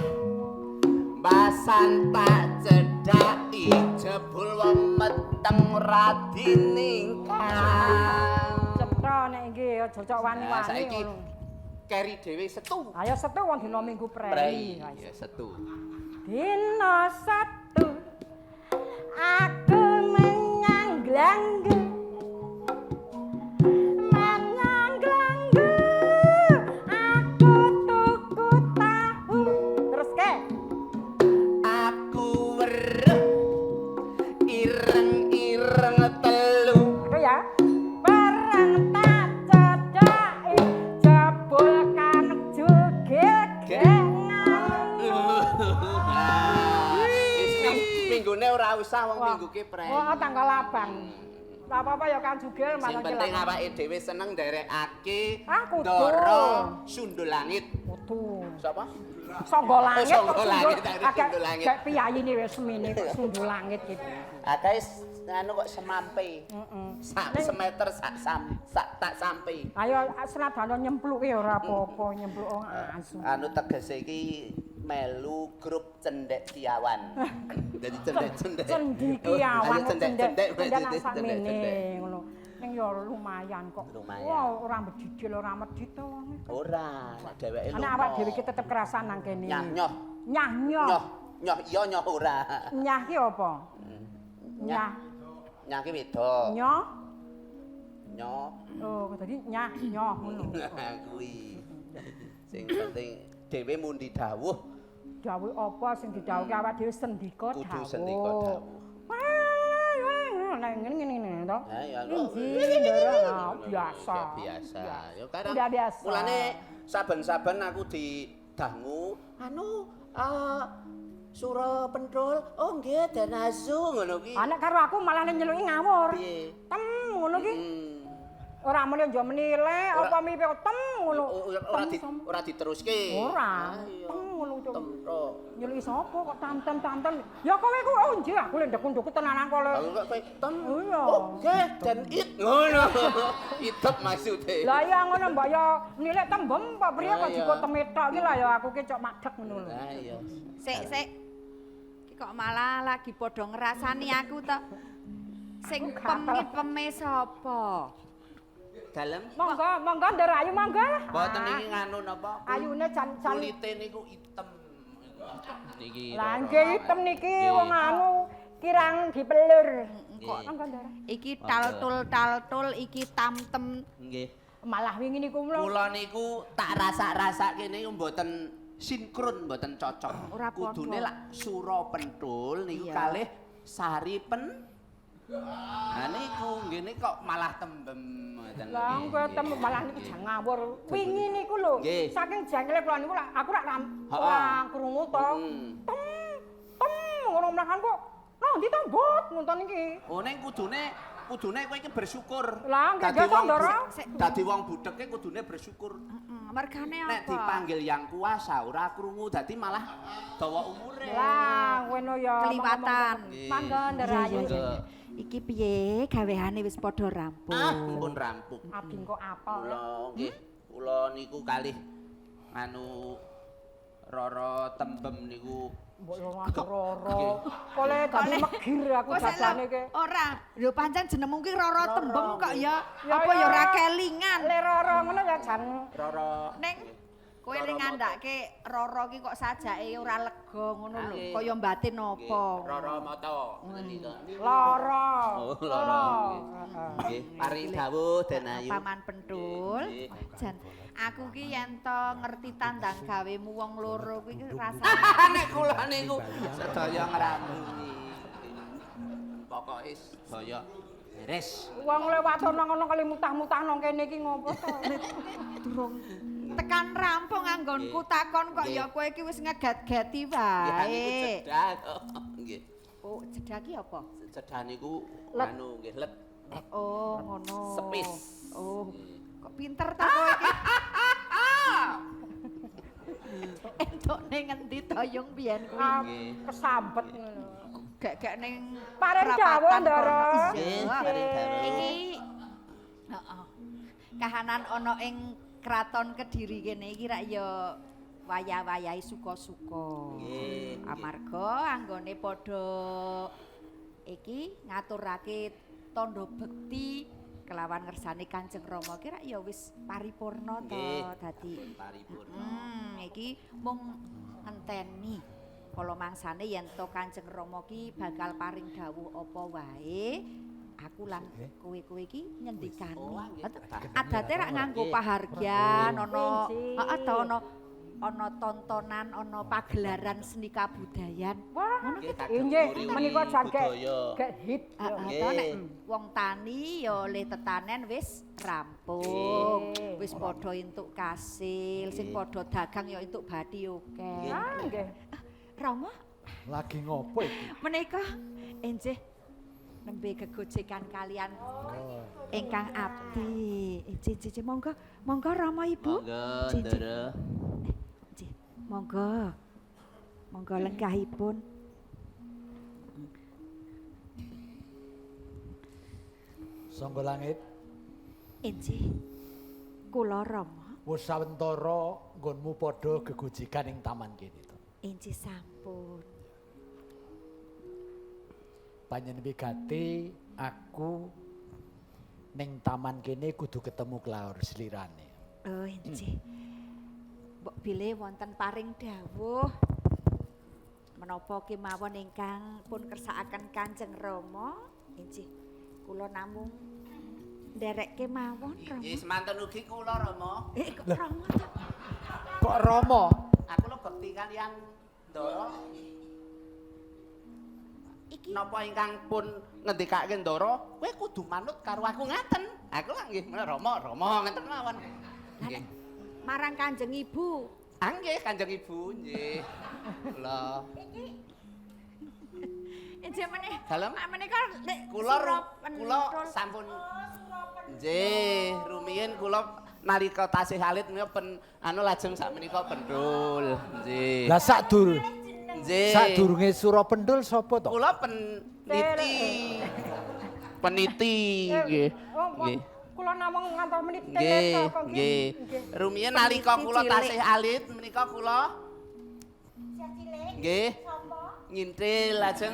basan tak cedhaki jebul wong meteng radi ningkang. Cetha nek iki aja cocok wani-wani. Saiki keri dhewe Setu. Ayo Setu wong dina Minggu prei. Ya Setu. Dina Setu aku menyang Glanggu. Menyang Glanggu aku tuku tahu. Terus ke? Aku weruh ireng-ireng telu. Aku ya. Bareng tak cedhaki jebul kan jugil gengan. Minggune ora usah wong minggu ki prei. Oh, tanggal abang. Ora apa-apa ya kan jugil Sing malah penting awake dhewe seneng nderekake kudu. Ndara Sundul Langit. Aduh. Sapa? Sangga langit. Sangga langit, Sangga langit. Kayak piyayine wis semene kok sangga langit gitu. Akeh anu kok semampe. Sak semeter tak sampe. Ayo senadana nyempluke ora apa-apa, nyempluk asu. Anu tegese iki melu grup Cendek Kiawan. Dadi cendek-cendek. Cendikiawan cendek-cendek sakmene ngono. Ning ya lumayan kok. Wah, ora medhidil ora medhit to wonge. Ora, dheweke Ana awak dhewe iki tetep kerasan nang kene. Nyah-nyoh. Nyah-nyoh. Nyoh iya nyoh ora. Nyah ki apa? Nyah. Nyah ki wedok. Nyoh. Nyoh. Oh, tadi nyah nyoh ngono. Kuwi. Sing penting dhewe mundi dawuh. Dawuh apa sing didhawuhke awak dhewe sendika dawuh. Kudu sendika dawuh. Nek ngene to. Ha ya biasa. Biasa. Ya kadang udah biasa. Mulane saben-saben aku didangu Sura Pentul, oh nggih Den Asu ngono ki. Anak karo aku malah nyeluki ngawur. Piye? Tem ngono ki. Ora muni njo menile apa mipe tem ngono. Ora diteruske. Ora. Tem ngono to. Temro. Nyeluki sapa kok tantem-tantem. Ya kowe ku oh nggih aku lek ndek-ndek tenanan kok. Kok kowe tem. Iya. Oh nggih Den It ngono. Idep maksude. Lah ya ngono mbak ya nilai tembem apa priye kok dikok temetok iki lah ya aku ki cok madhek ngono lho. Lah iya. Sik. Ki kok malah lagi padha ngrasani aku to. Sing pemit-peme sapa? Dalem. Monggo Ndara Ayu monggo. Mboten niki nganu napa? Ayune jan kulite niku item. Niki. Lah nggih item niki wong anu kirang dipelur. Kok monggo Ndara. Iki taltul iki tamtem. Nggih. Malah wingi niku kula niku tak rasak-rasake niku mboten sinkron, mboten cocok. Kudune lak Sura Pentul niku kalih Sari Pen. Nah niku nggene kok malah tembem ngoten. Lah kok tembem malah niku jan ngawur. Wingi niku lho saking jengkele kula niku aku ora krungu to. Tem ngono mlakan kok. Lah ndi to mbot ngoten iki. Oh ning kudune kowe iki bersyukur. Lah nggih to Ndara. Dadi wong budheke kudune bersyukur. Mergane apa? Nek dipanggil yang kuasa ora krungu dadi malah dawa umure. Lah ngono ya keliwatan. Mangga Ndara Ayu. Iki piye gaweane wis padha rampung? Pun rampung. Abi kok apal. Kula niku kalih anu Roro tembem niku. Mbok Roro. Kole dadi megir aku jajane ke. Ora, lho pancen jenengmu ki Roro tembem kok ya. Apa ya ora kelingan. Le Roro ngono ya jan. Roro. Ning kowe ning ngandake Roro ki kok sajake ora lega ngono lho. Kaya batin apa? Roro Mata. Loro. Oh, Loro. Nggih, pari dawuh Den Ayu. Paman Pentul. Jan aku ki yen to ngerti tandang gawemu wong loro kuwi rasane. Nek kula niku sedaya ngramuni. Pokoke sedaya beres. Wong lewat ana ngono kali mutah-mutah nang kene iki ngopo to? Durung tekan rampung anggonku takon kok ya kowe iki wis ngegat-gati wae. Ya niku cedak kok. Nggih. Oh, cedak iki apa? Cedak niku anu nggih let. Oh, ngono. Sepis. Oh, kok pinter ta kowe iki? Entokne ngendi toyong biyen kuwi? Kesambet ngono. Gek-gek ning Paren dawuh Ndara. Nggih, paren dawuh. Iki heeh. Kahanan ana ing Kraton Kediri kene iki rak ya wayah-wayahe suka-suka. Nggih. Amarga anggone padha iki ngaturake tandha bekti kelawan ngersane Kanjeng Rama ki rak ya wis paripurna to dadi paripurna. Iki mung ngenteni kala mangsane yen to Kanjeng Rama ki bakal paring dawuh apa wae aku lan kowe-kowe iki nyendikani. Adate rak nganggo pahargyan ana ana tontonan, ana pagelaran seni kabudayan. Ngono ki nggih menika jan gek hit. Nek wong tani ya le tetanen wis rampung. Wis padha entuk kasil, sing padha dagang ya entuk bathi akeh. Nggih. Rama lagi ngopo iki? Menika enjih nembe gegojekan kalian ingkang abdi. Cici monggo Rama Ibu. Monggo Ndara. Monggo. Monggo lenggahipun. Sangga Langit. Injih. Kula Rama. Wis sawentara nggonmu padha gegojikan ing taman kene to. Injih sampun. Panjenengan wigati aku ning taman kene kudu ketemu klaur slirane. Oh, injih. Mbok bilih wonten paring dawuh menapa kemawon ingkang pun kersakaken Kanjeng Rama, injih kula namung nderek kemawon Rama. Inggih semanten ugi kula Rama. Kok Rama to? Kok Rama? Aku lho bekti kaliyan Ndara. Iki napa ingkang pun ngendikake Ndara, kowe kudu manut karo aku ngaten. Aku lak nggih Rama ngenten mawon. Nggih. Marang Kanjeng Ibu. Ah nggih Kanjeng Ibu nggih. Kula Injih meneh. Dalem menika nek kula sampun nggih rumiyin kula nalika tasih alit menika lajeng sakmenika pendul nggih. Lah sakdur. Nggih. Sadurunge sura pendul sapa to? Kula peniti. Peniti nggih. Nggih. Kula namung ngantos menit Nggih, nggih. Rumiyin nalika kula tasih alit menika kula nggih ngintil lajeng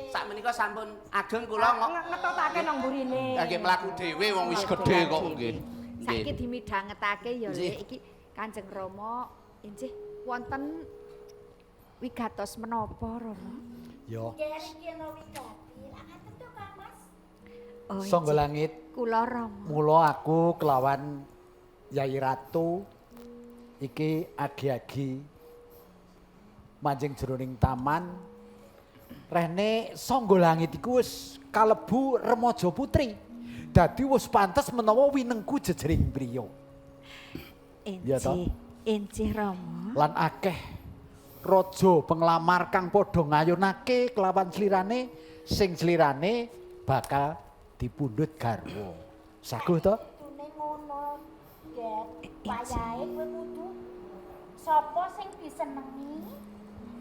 sakmenika sampun ageng kula ngetotake nang mburine. Nggih mlaku dhewe wong wis gedhe kok nggih. Saiki dimidhangetake ya Lek iki Kanjeng Rama injih wonten wigatos menapa Rama? Ya. Nggih ana wigati. Lah ngaten to Kang Mas. Oh, Sangga Langit. Kula Rama. Mula aku kelawan Yai Ratu iki agi-agi manjing jroning taman. Rene Sangga Langit iku wis kalebu remaja putri. Dadi wis pantes menawa winengku jejering priya. Injih, injih Rama. Lan akeh raja penglamar kang padha ngayunake kelawan slirane sing slirane bakal dipundhut garwa. Saguh to? Tune ngono, Get. Wayahe kowe kudu sapa sing disenengi?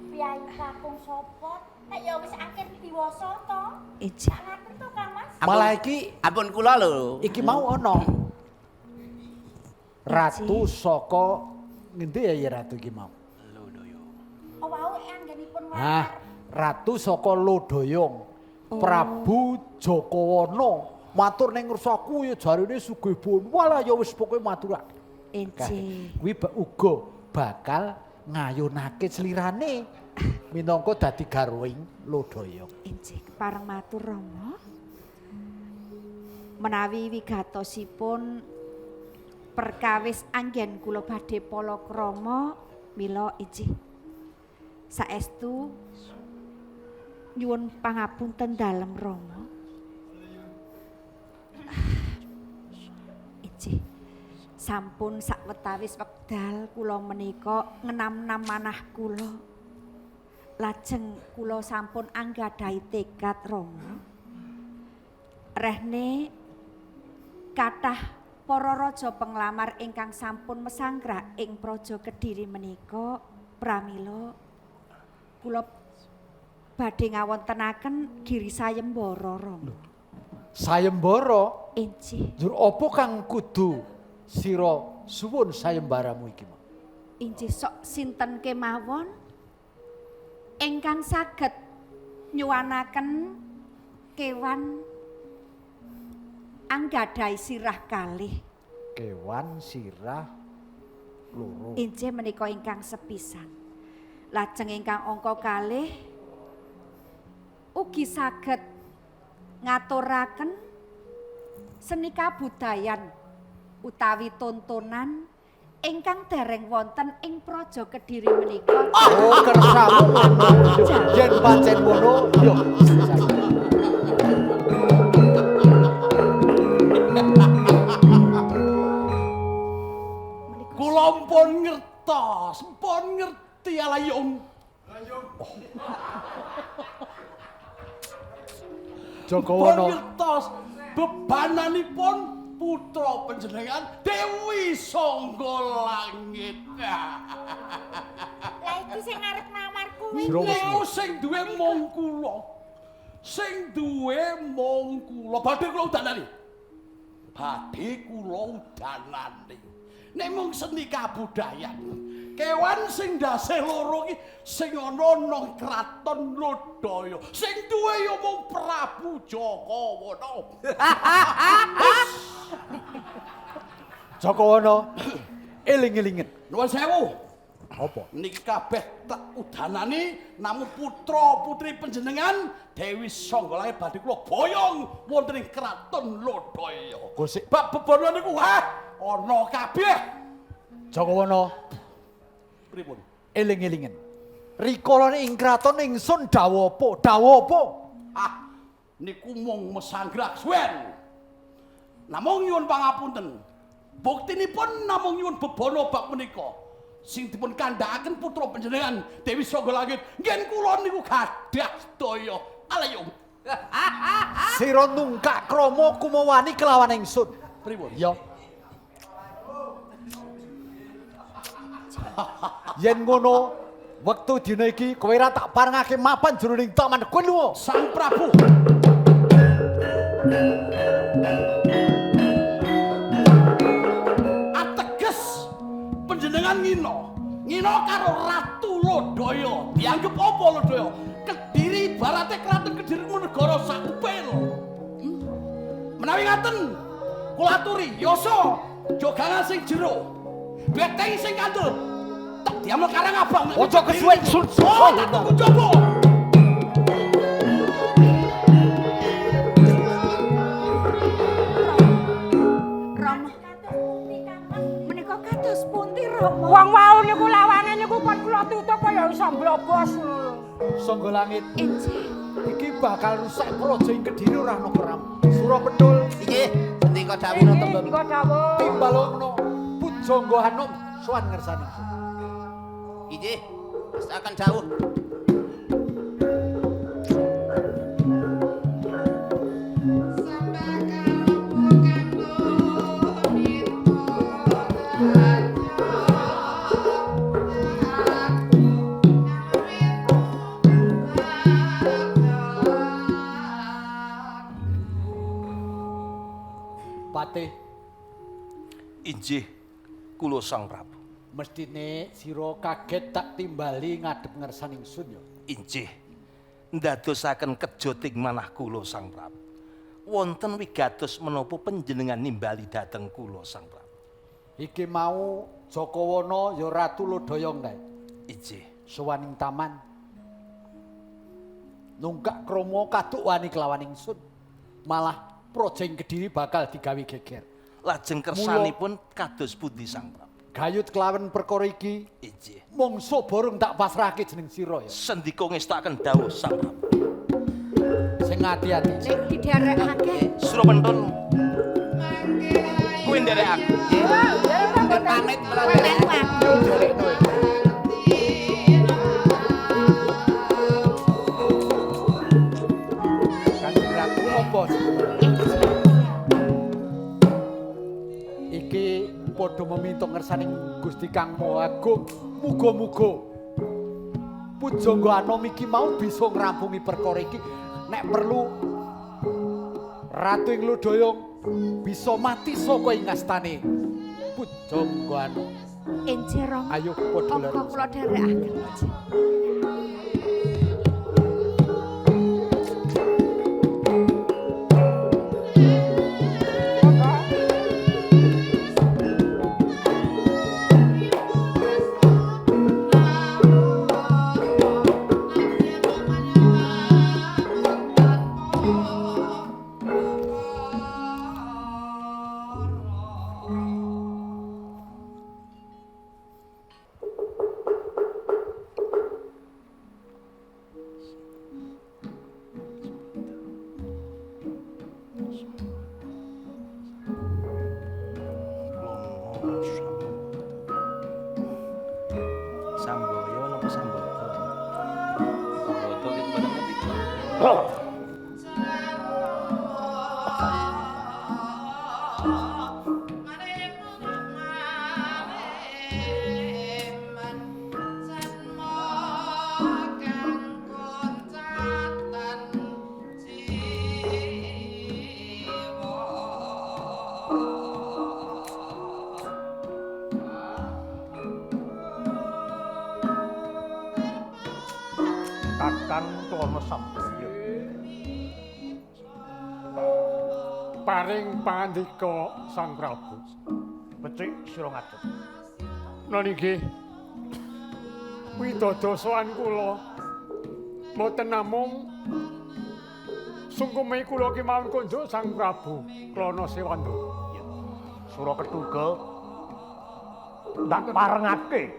Piyai kakung sapa? Nek ya wis akhir diwasa to. Injih. Ngaten to Kang Mas. Malah iki ampun kula lho. Iki mau ana ratu saka ngendi ya ratu iki mau? Lodaya. Oh wau anggenipun Nah, ratu saka Lodaya. Prabu Jakawana matur ning ngersaku ya jarine sugih bon. Walah ya wis pokoke maturake. Injih. Kuwi uga bakal ngayunake slirane minangka dadi garwing Lodaya. Injih kepareng matur Rama. Menawi wigatosipun perkawis anggen kula badhe palakrama mila injih saestu nyuwun pangapunten dalem Rama. Injih. Sampun sawetawis wekdal kula menika ngenam-nam manah kula. Lajeng kula sampun anggadhahi tekad Rama. Rehne kathah para raja penglamar ingkang sampun mesanggra ing praja Kediri menika pramila kula badhe ngawontenaken Giri Sayembara Rama. Sayembara? Injih. Njur apa kang kudu sira suwun sayembaramu iki? Injih sok sinten kemawon ingkang saged nyuwanaken kewan anggadhahi sirah kalih. Kewan sirah loro. Injih menika ingkang sepisan. Lajeng ingkang angka kalih ugi saged ngaturaken seni kabudayan utawi tontonan ingkang dereng wonten ing praja Kediri menika. Oh, kersamu ngono. Yen pancen ngono, yo. Kula pun ngertos, pun ngerti alayung. Jakawana. Pun ngertos bebananipun putra panjenengan Dewi Sangga Langit. Lah iki sing arep ngamar kuwi. Niku sing duwe mung kula. Sing duwe mung kula. Badhe kula udanani. Badhe kula udanani. Nek mung seni kabudayan. Kewan sing ndase loro iki sing ana nang kraton Lodaya. Sing duwe ya mung Prabu Jakawana. Jakawana eling-elingen. Nuwun sewu. Apa? Niki kabeh tak udanani namung putra-putri panjenengan Dewi Sanggolangit badhe kula boyong wonten ing kraton Lodaya. Gosik bab bebonan niku ana kabeh. Jakawana Pripun? eling-elingen. Rikala ing kraton ingsun dawuh apa? Dawuh apa? Niku mung mesanggrak suwen. Namung nyuwun pangapunten. Buktinipun namung nyuwun bebono bab menika. Sing dipun kandhakaken putra panjenengan Dewi Sanggolangit ngen kula niku gadah daya alayung. Sira nungkak krama kumawani kelawan ingsun. Pripun? Ya. Yen ngono, wektu dina iki kowe ora tak parengake mapan jroning taman kowe lunga. Sang Prabu. Ateges panjenengan ngina karo Ratu Lodaya. Dianggep apa Lodaya? Kediri barate kraton Kediri negara sakupil. Menawi ngaten, kula aturi yasa jogangan sing jero. Beteng sing kandel. Tak diamel karang abang. Ojo kesuwen sun. Oh, tak tunggu coba. Rama. Menika kados pundi Rama? Wong wau niku lawane niku pun kula tutup kaya iso mblobos ngono. Sanggolangit. Enjih. Iki bakal rusak praja ing Kediri ora ana keram. Surapedul. Inggih, sendika dawuh tembem. Sendika dawuh. Timbalana Pujangga Hanom sowan ngersani. Inggih, akan dawuh. Patih, Injih kula Sang Prabu. mestine sira kaget tak timbali ngadhep ngersani ingsun ya. Injih ndadosaken kejoting manah kula Sang Prabu. Wonten wigatos menapa panjenengan nimbali dhateng kula Sang Prabu. Iki mau Jakawana ya Ratu Lodaya kae. Injih Sowan ing taman. Nungkak krama kaduk wani kelawan ingsun. Malah praja ing Kediri bakal digawe geger. lajeng kersanipun kados pundi Sang Prabu? Gayut kelawan perkara iki. Injih. Mongso borong tak pasrahke jeneng sira ya. Sendika ngestaken dawuh Sang Prabu. Sing ati-ati. Ning didherekake. Surapentun. Kuwi nderekake. Pamit mlaku. Kanjeng Ratu apa? Iki padha meminta ngersaning Gusti Kang Maha Agung, muga-muga Pujangga Anom iki mau bisa ngrampungi perkara iki. Nek perlu Ratu ing Lodaya bisa mati saka ing astane Pujangga Anom. Enjih Rama. Ayo padha Monggo kula dherekaken. paring pangandika Sang Prabu. Becik sira ngadeg. Niki widodosoan kula mboten namung sungkeme kula kemawon kunjuk Sang Prabu Klana Sewandana. Sura Ketuga ndak parengake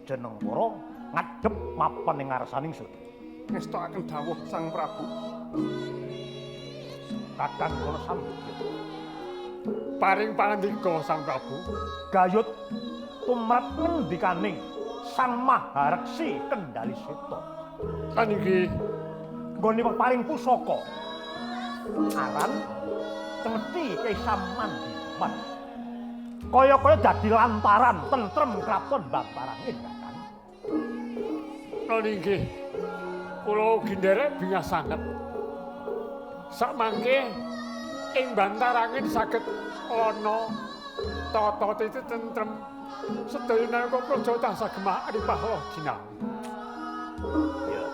jeneng para ngadhep mapan ing ngarsaning sun. Ngestokaken dawuh Sang Prabu. Kakang Klana Sambaya. Paring pangandika Sang Prabu. Gayut tumrap ngendikaning Sang Mahareksi Kendali Seta. Kaniki nggone paring pusaka. Aran Cemeti Kesamandiman. Kaya-kaya dadi lantaran tentrem kraton Bantarangin, Kakang. Niki kula ugi nderek bingah sanget. Sakmangke ing Bantarangin saged ana tata titi tentrem sedaya nalika praja tansah gemah adipahwa jinang. Ya.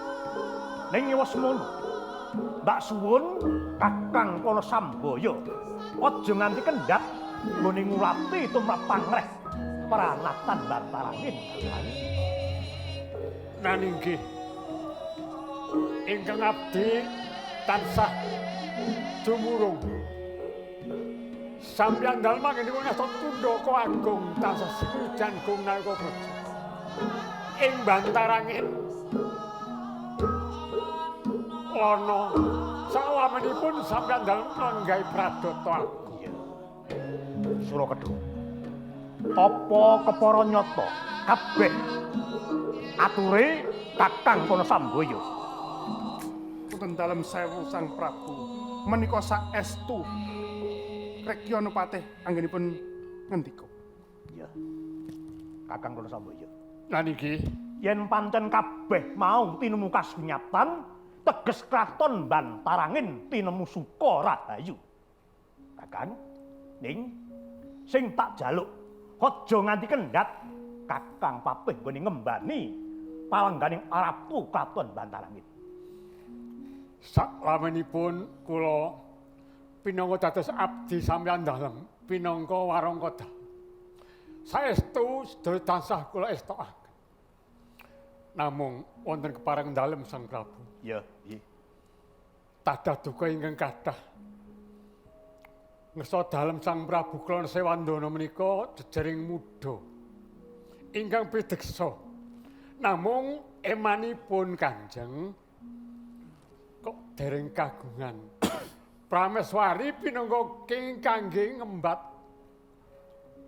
Ning wis mono. Mbak suwun Kakang Klana Sambaya aja nganti kendhat nggone ngulati tumrap pangreh pranatan Bantarangin. Naninggi ingkang abdi tansah dumurung sampeyan dalem anggenipun ngasta Tundaka Agung tansah sinujan gung nalika praja ing Bantarangin ana sawamanipun sampeyan dalem nanggahi pradata agung. Sura Kedhu. Apa kepara nyata kabeh ature Kakang Klana Sambaya. Punten dalem sewu Sang Prabu. Menika saestu Rekyanopatih anggenipun ngendika. Ya. Kakang Klana Sambaya. Lah niki yen pancen kabeh mau tinemu kasunyatan teges kraton Bantarangin tinemu suka rahayu. Kakang ning sing tak jaluk aja nganti kendhat Kakang Papih nggone ngembani palengganing Aratu kraton Bantarangin. Saklamenipun kula pinangka dados abdi sampeyan dalem pinangka warangkada. Saestu sedaya tansah kula estokaken. Namung wonten kepareng dalem Sang Prabu. Ya, nggih. Tadah duka ingkang kathah. Ngersa dalem Sang Prabu Klana Sewandana menika jejering muda. Ingkang pideksa. Namung emanipun Kanjeng kok dereng kagungan. Prameswari pinangka king kangge ngembat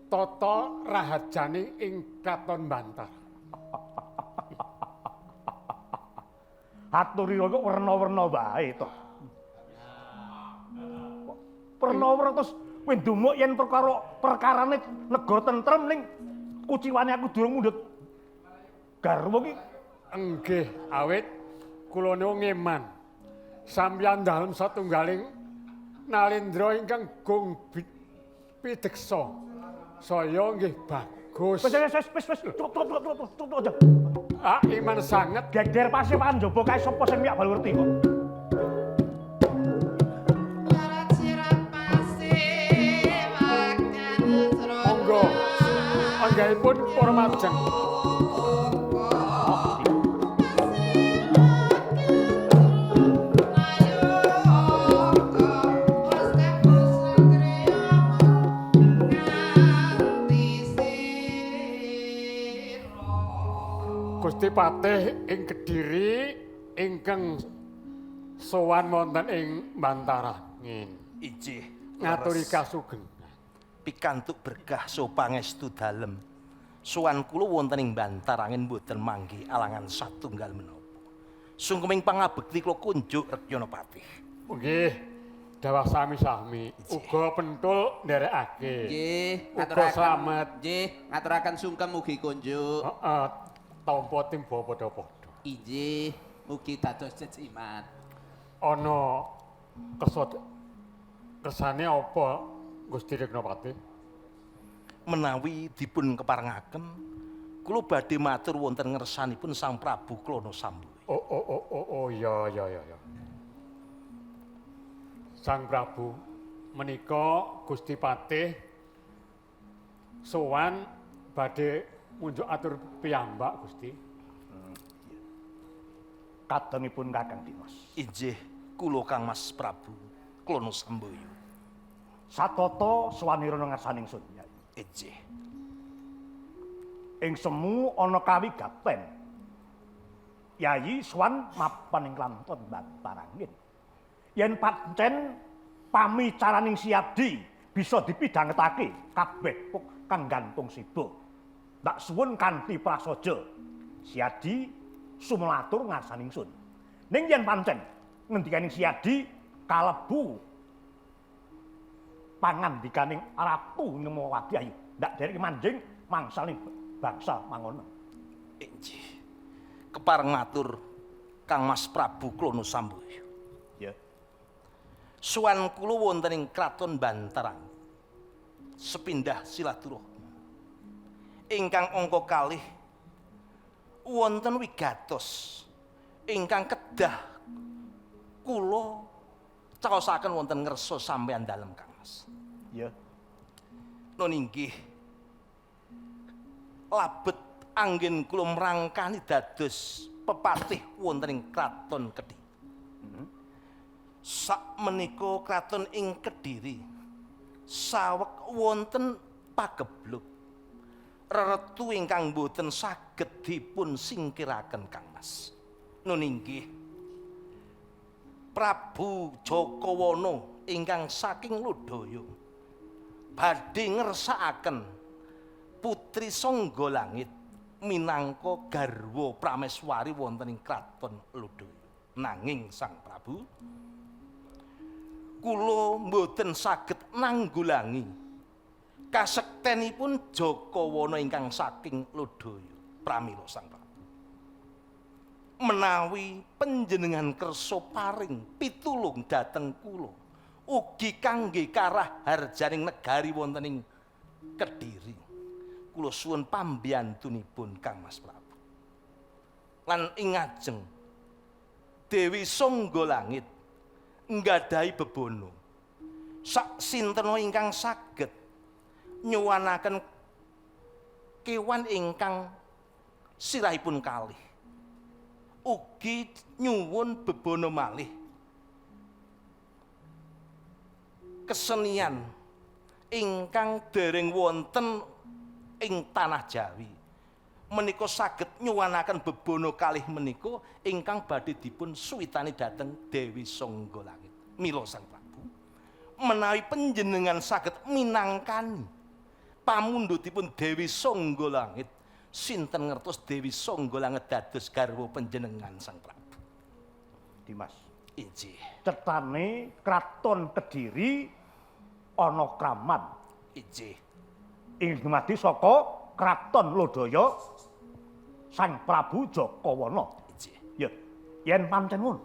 tata rahajane ing Kraton Bantar. Aturira kok werna-werna wae to. Werna-werna terus kowe ndumuk yen perkarane negara tentrem ning kuciwane aku durung mundhut garwa ki. Nggih, awit kula niku ngeman. Sampeyan dalem satunggaling nalendra ingkang gung pideksa. Saya nggih bagus. Wis tutup aja. Ah, iman sanget geger pasewan njaba kae sapa sing miyak bal werti kok. Monggo. Anggaipun para majeng. Gusti Patih ing Kediri ingkang sowan wonten ing Bantarangin. Ijih ngaturi kasugengan. Pikantuk berkah so pangestu dalem. Sowan kula wonten ing Bantarangin mboten manggi alangan satunggal menapa. Sungkeming pangabekti kula kunjuk Rekyanopatih. Nggih, dawuh sami-sami. Uga pentul nderekake. Nggih, uga slamet. Nggih, ngaturaken sungkem mugi kunjuk. Heeh. Tampa timba padha-padha. Injih, mugi dados jecimat. Ana kersane apa Gusti Rekyanopatih? Menawi dipun keparengaken, kula badhe matur wonten ngersanipun Sang Prabu Klana Sambaya. Oh, ya. Sang Prabu Menika Gusti Patih sowan badhe munjuk atur piyambak Gusti. Kadangipun Kakang Dimas. Injih, kula Kang Mas Prabu Klono Sambaya. Satata swanira ngarsaning sun. Injih. Ing semu ana kawigaten. Yayi swan mapan ing klanton Bantarangin. Yen pancen pamicaraning Siadi bisa dipidhangetake kabeh kang gantung siba. Tak suwun kanthi prasaja Siadi sumelatur ngarsaning sun. Ning yen pancen ngendikaning Siadi kalebu pangandikaning Ratu Nemowati ayu ndak derek manjing mangsaling bangsa mangono. Injih. Kepareng matur Kang Mas Prabu Klono Sambaya. Ya. Suwan kula wonten ing Kraton Bantarang. Sepindah silaturahmi. Ingkang angka kalih wonten wigatos ingkang kedah kula caosaken wonten ngersa sampeyan dalem Kang Mas. Ya. Nun inggih labet anggen kula mrangkani dados pepatih wonten ing Kraton Kediri. Sakmenika kraton ing Kediri saweg wonten pageblug reretu ingkang boten saged dipun singkiraken Kang Mas. Nun inggih Prabu Jakawana ingkang saking Lodaya badhe ngersakaken Putri Songgolangit minangka garwa prameswari wonten ing Kraton Lodaya. Nanging Sang Prabu kula mboten saged nanggulangi kasektenipun Jakawana ingkang saking Lodaya. Pramila Sang Prabu, menawi panjenengan kersa paring pitulung dhateng kula ugi kangge karah harjaning negari wonten ing Kediri, kula suwun pambiyantunipun Kang Mas Prabu. Lan ing ngajeng Dewi Songgolangit nggadahi bebono sak sinten ingkang saged nyuwanaken kewan ingkang sirahipun kalih ugi nyuwun bebono malih kesenian ingkang dereng wonten ing tanah Jawi menika saged nyuwanaken bebono kalih menika ingkang badhe dipun suwitani dhateng Dewi Songgolangit. Mila Sang Prabu, menawi panjenengan saged minangkani pamundhutipun Dewi Songgolangit, sinten ngertos Dewi Songgolangit dados garwa panjenengan Sang Prabu? Dimas. Injih. Cetane Kraton Kediri ana kraman. Injih. Ing dumadi saka Kraton Lodaya Sang Prabu Jakawana. Ya, yen pancen ngono,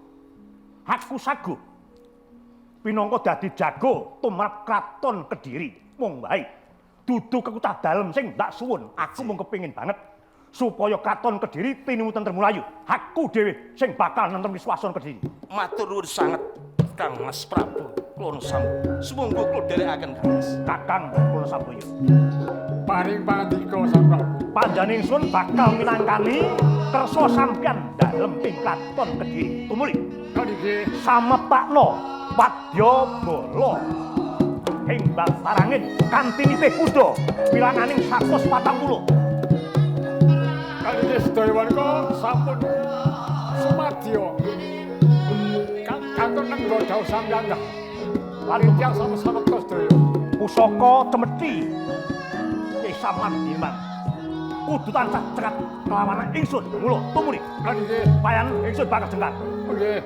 aku saguh pinangka dadi jago tumrap Kraton Kediri. Mung wae dudu kekutah dalem sing ndak suwun, aku mung kepengin banget supaya Kraton Kediri tinuwun tentrem mlayu. Aku dhewe sing bakal nentremi swasana Kediri. Matur nuwun sanget Kang Mas Prabu Klono Sambaya. Sumangga kula dherekaken Kang Mas. Kakang Klono Sambaya. Paring pangandika Sang Prabu. Panjenengan bakal minangkani kersa sampeyan dalem ing Kraton Kediri. Tumuli. Nggih. Sametakno wadyabala ing Bantarangin kanthi nitih kuda pilanganing 140. Kalih sedaya warga sampun sumadya kantor nenggo dawuh sampeyan dah. Panitia sama-sama tos sedaya. Pusaka Cemeti Saman Diman kudu tansah cekat kelawanan ingsun. Mula tumuli. Nggih. Payan ingsun bakal jengkar. Nggih.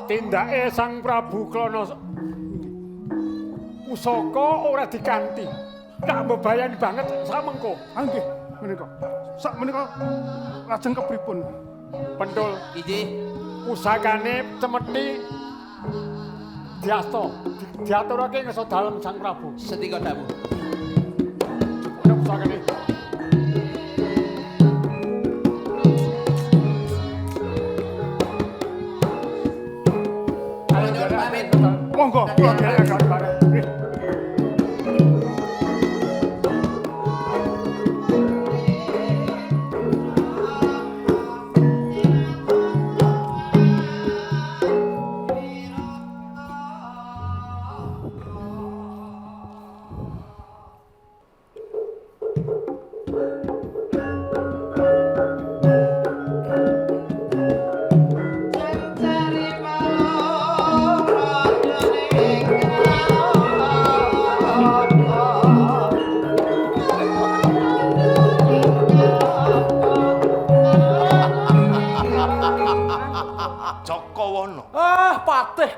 Tindake Sang Prabu Klono pusaka ora diganti. Tak mbebayani banget samengko. Nggih, menika. Sak menika lajeng kepripun? Pentul. Injih. Pusakane Cemeti diasta diaturake ngeso dalem Sang Prabu. Sendika dawuh. Nek sakene. Monggo kula derekaken bareng.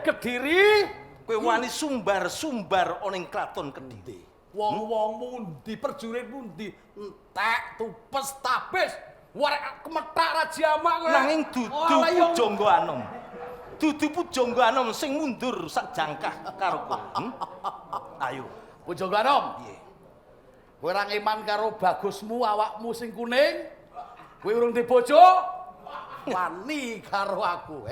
Kediri, kowe wani sumbar-sumbar ana ing kraton Kediri. Wong-wong mundi perjurit mundi entek tupes tabis warek kemethak rajamak kowe. Nanging dudu pujangga anom. Dudu pujangga anom sing mundur sak jangkah karo kowe. Ayo, pujangga anom. Piye? Kowe ora ngeman karo bagusmu awakmu sing kuning? Kowe urung di bojo? Wani karo aku,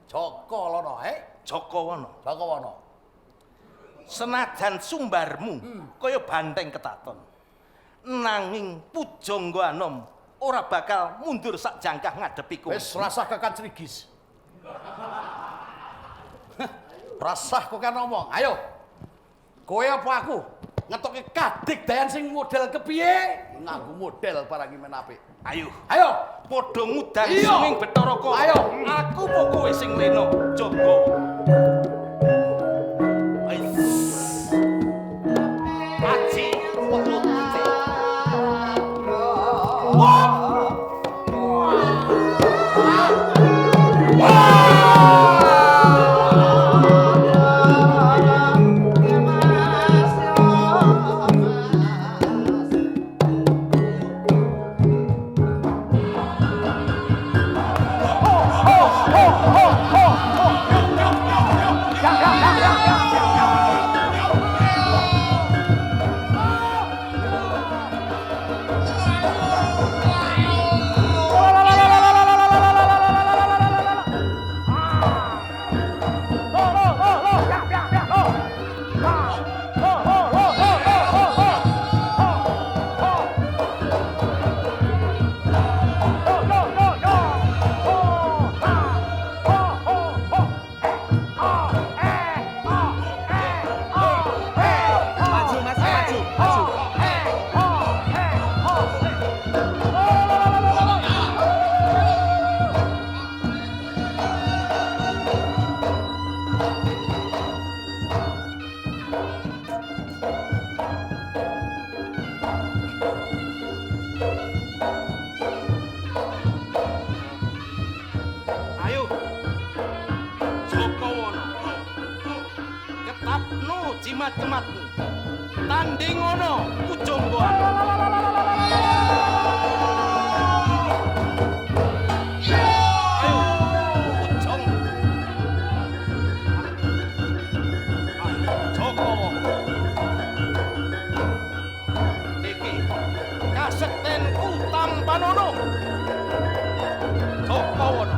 Jaka Lono, Jakawana. Senajan sumbarmu kaya banteng ketaton. Nanging pujangga anom ora bakal mundur sak jangkah ngadepi kowe. Wis rasah kekan crigis. Rasah kok kan ngomong. Ayo. Kowe apa aku? Ngetoke kadigdayan sing model kepiye? Nganggo model barang men apik. Ayo. Padha ngudang sing Bathara Kala. Ayo, aku apa kowe sing lena jaga. Aji pelute. Jimat-jimatmu tanding ono pujangga iki kasektenku tampanono Jakawana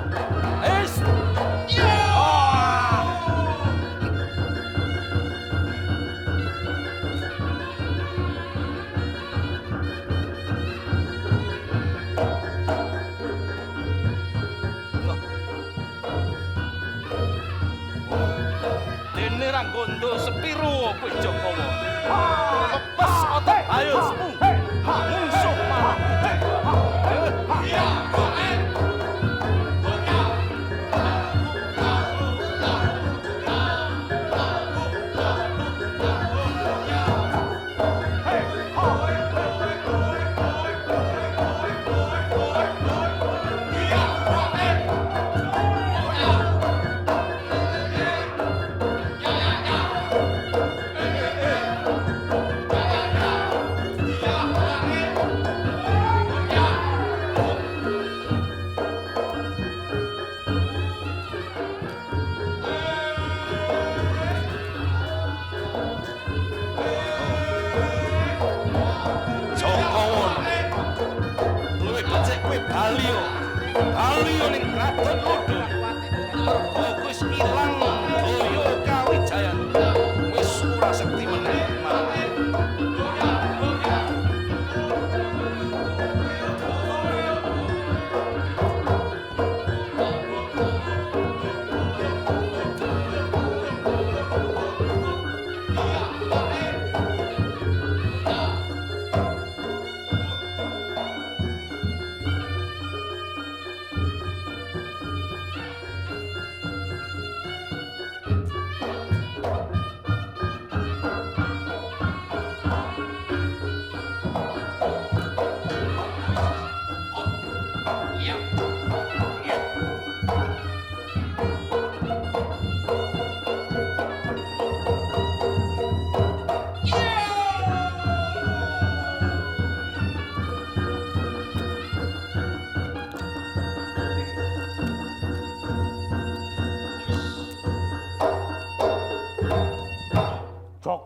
Gondo sepiro kowe Jakawa. Pepes otak ayusmu. Mungsuh marang.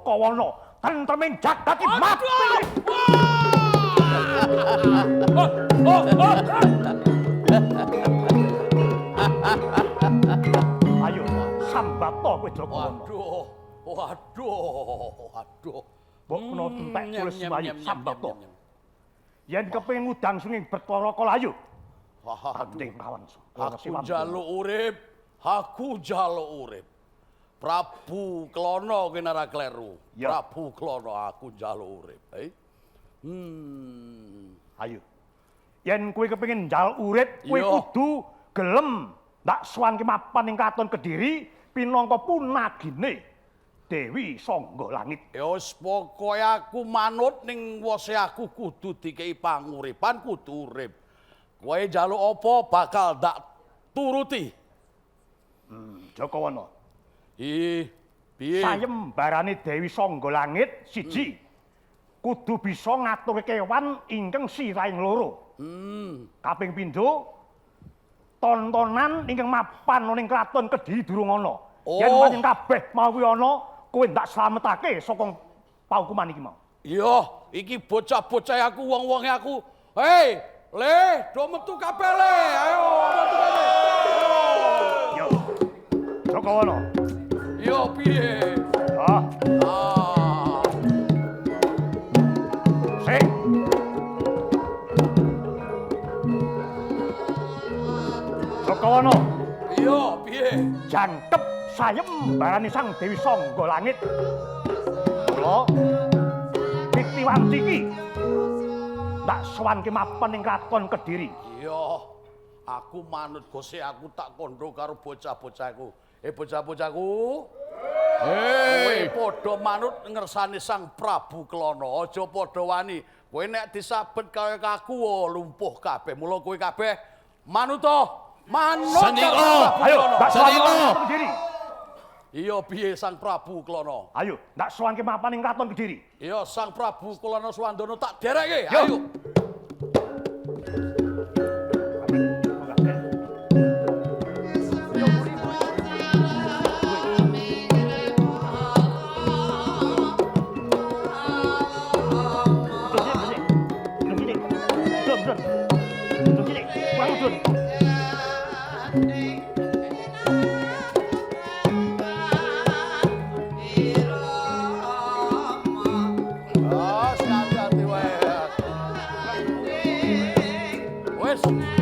Jakawana tentreming jagat iki mati. Ayo sambata kowe Jakawana. Waduh. Mbok kena entek tulis wayu sambata. Yen kepengin ngudang sunging Bathara Kalayu. Penting kawan. Aku njaluk urip. Prabu Klana ki ora kleru. Prabu Klana aku njaluk urip. Ayo. Yen kowe kepengin njaluk urip, kowe kudu gelem ndak sowan kemapan ing Kraton Kediri pinangka punagine Dewi Sangga Langit. Ya wis pokoke aku manut ning wose aku kudu dikei panguripan, kudu urip. Kowe njaluk apa bakal ndak turuti. Jakawana. Piye? Sayembarane Dewi Sangga Langit siji. Kudu bisa ngatur kewan ingkang sirahing loro. Kaping pindho tontonan ingkang mapan ning Kraton Kediri durung ana. Yen pancen kabeh mawi ana, kowe ndak slametake saka paukuman iki mau. Iya, iki bocah-bocah aku, wong-wonge aku. Hei, Le, do metu kabeh Le. Ayo, metu kabeh. Yo. Jakawana. Yo, piye? Sing. Jakawana. Iya, piye? Jangkep sayembarane Sang Dewi Sangga Langit. Kula Piktiwanti iki ndak sowan kemapan ing Kraton Kediri. Iya. Aku manut Gusti aku tak kandha karo bocah-bocahku. Bocah-bocahku. Kowe padha manut ngersani Sang Prabu Klana, aja padha wani. Kowe nek disabet kaya aku lumpuh kabeh. Mula kowe kabeh manut to. Manut. Ayo, ndak sowan Kediri. Iya piye Sang Prabu Klana? Ayo, ndak sowan kemapan ing Kraton Kediri. Iya Sang Prabu Klana Swandana tak dereke. Ayo.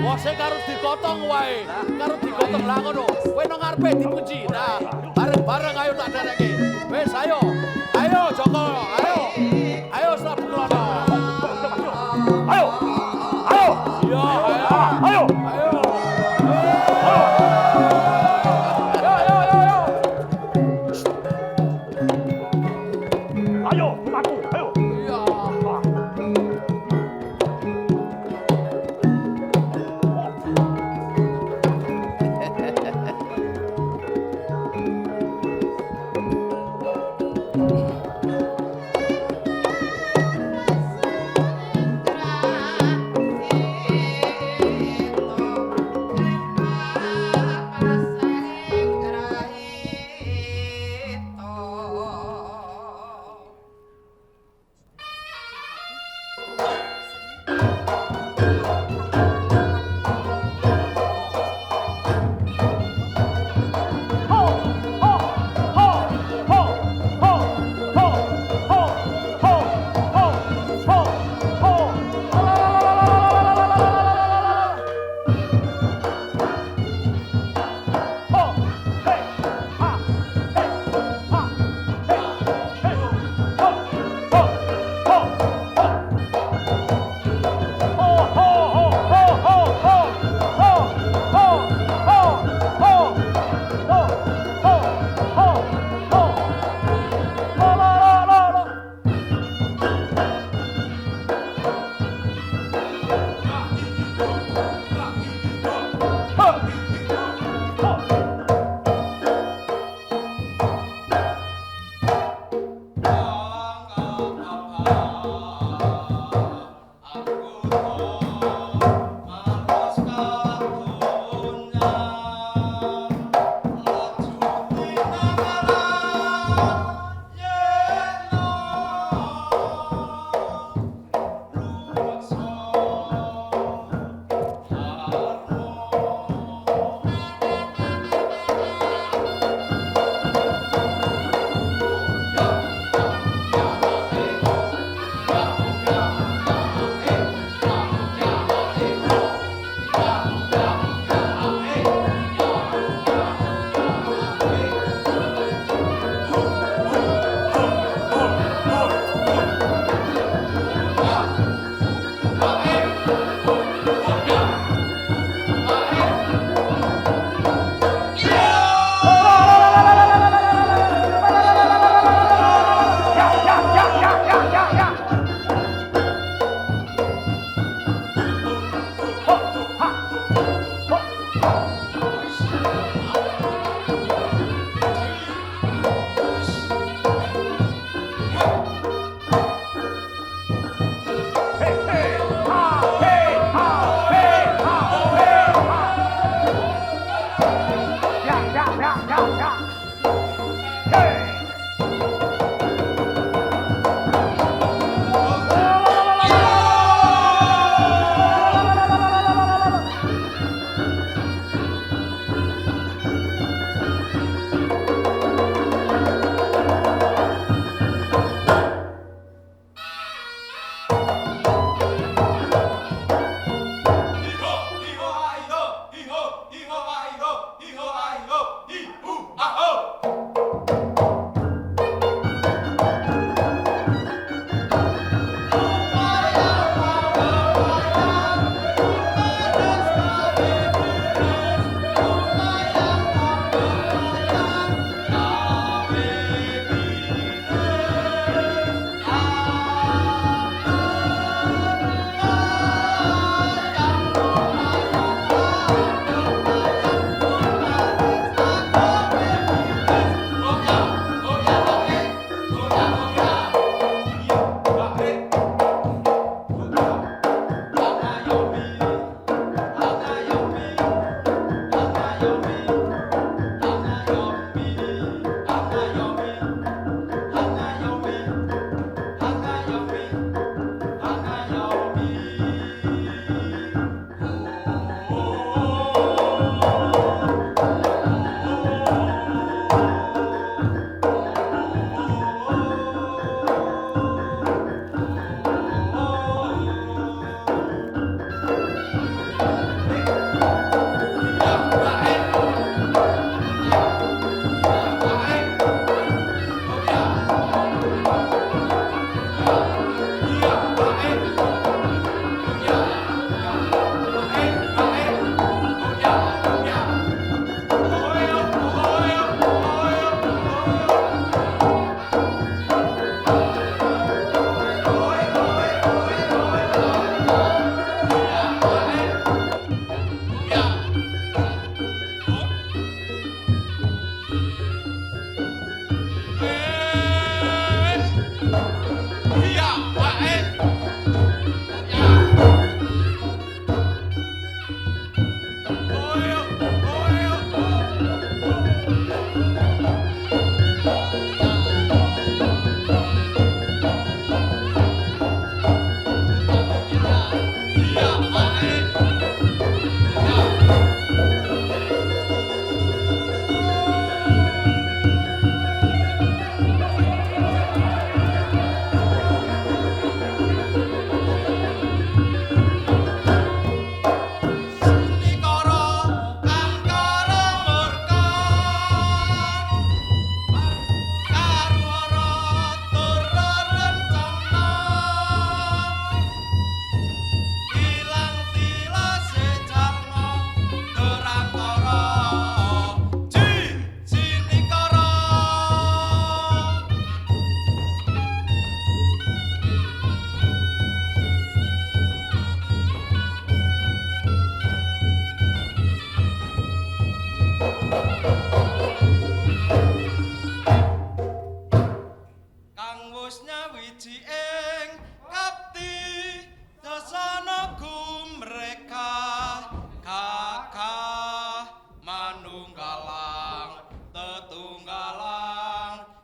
Wase karo digotong wae. Karo digotong lah ngono. Kowe nang ngarepe dipuji. Nah, bareng-bareng ayo tak dereke. Wis ayo. Ayo Joko, ayo. Ayo Prabu Klana. Ayo. Ayo. Iya, ayo. Ayo. Ayo, aku. Ayo. Iya.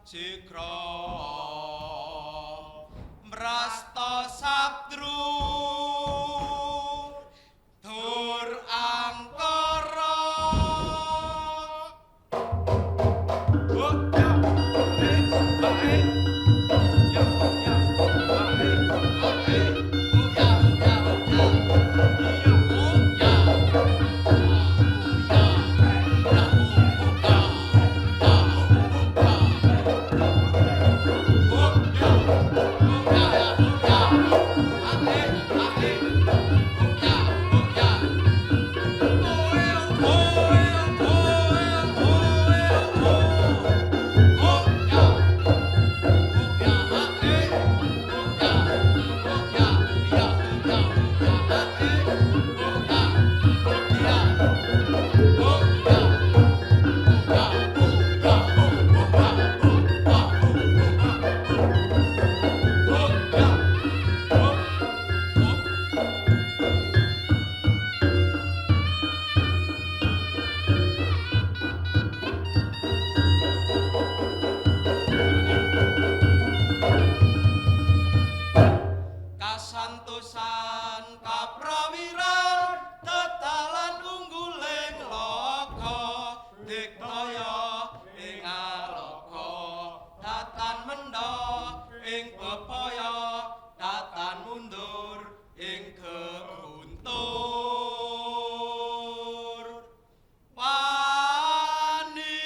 Jikra mrasta sabdru dur angkara kasantosan kaprawiran tetalan ungguling loka dikdaya ing aloka tatan menda ing bebaya tatan mundur ing keguntur wani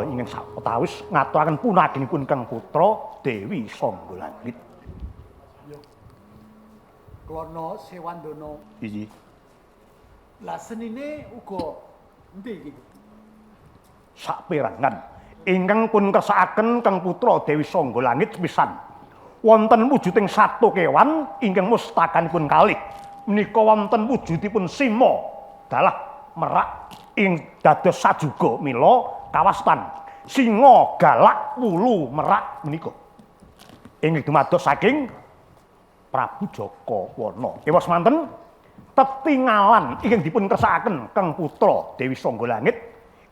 Ingin sapetawis ngaturaken punaginipun Kang Putra Dewi Sanggolangit. Klono Sewandana. Iki. Lah senine uga endi iki? Saperangan ingkang pun kersakaken Kang Putra Dewi Sanggolangit pisan. Wonten wujuding satu kewan ingkang mustakanipun kalih. Menika wonten wujudipun sima dalah merak ing dados sajuga mila kawastan. Singa galak wulu merak menika inggih dumados saking Prabu Jaka Wana. Ewas manten tetingalan ingkang dipun kersakaken Kang Putra Dewi Sanggolangit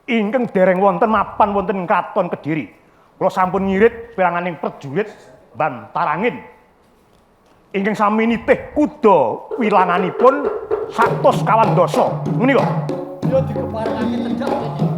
ingkang dereng wonten mapan wonten Kraton Kediri. Kula sampun ngirit piranganing prajurit Bantarangin ingkang sami nitih kuda wilanganipun 100 kawan dasa menika. Ya dikeparengake tedhak kene.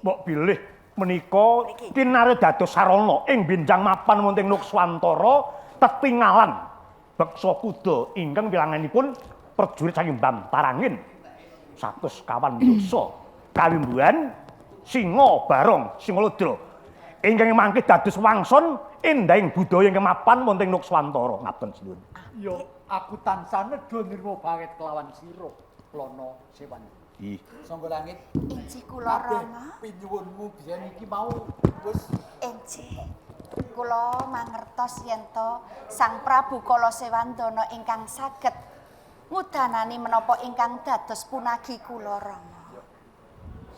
Mbok bilih menika kinare dados sarana ing benjang mapan wonten Nukswantara tetingalan beksa kuda ingkang wilanganipun prajurit saking Bantarangin 100 kawan dosa kawimbuhan Singa Barong Singalodra ingkang mangke dados wangson endahing budaya ingkang mapan wonten Nukswantara. Ngaten sinuwun. Ya aku tansah nedha nirma banget kelawan sira Klono Sewandana. Ih, Sanggolangit. Inci kula Rama. Pinyuwunmu biyen iki mau wis Inci. Kula mangertos yen to Sang Prabu Kala Sewandana ingkang saged ngudanani menapa ingkang dados punagi kula Rama.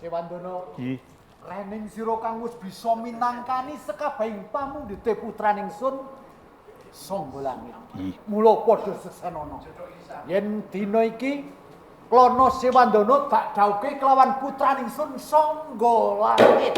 Sewandana. Ih. Rening sira kang wis bisa minangkani sekabehing pamundhute putraning Sun Sanggolangit. Mula padha sesenana. Yen dina iki Klono Sewandana tak dhawuhke kelawan putraning Sun Sanggolangit.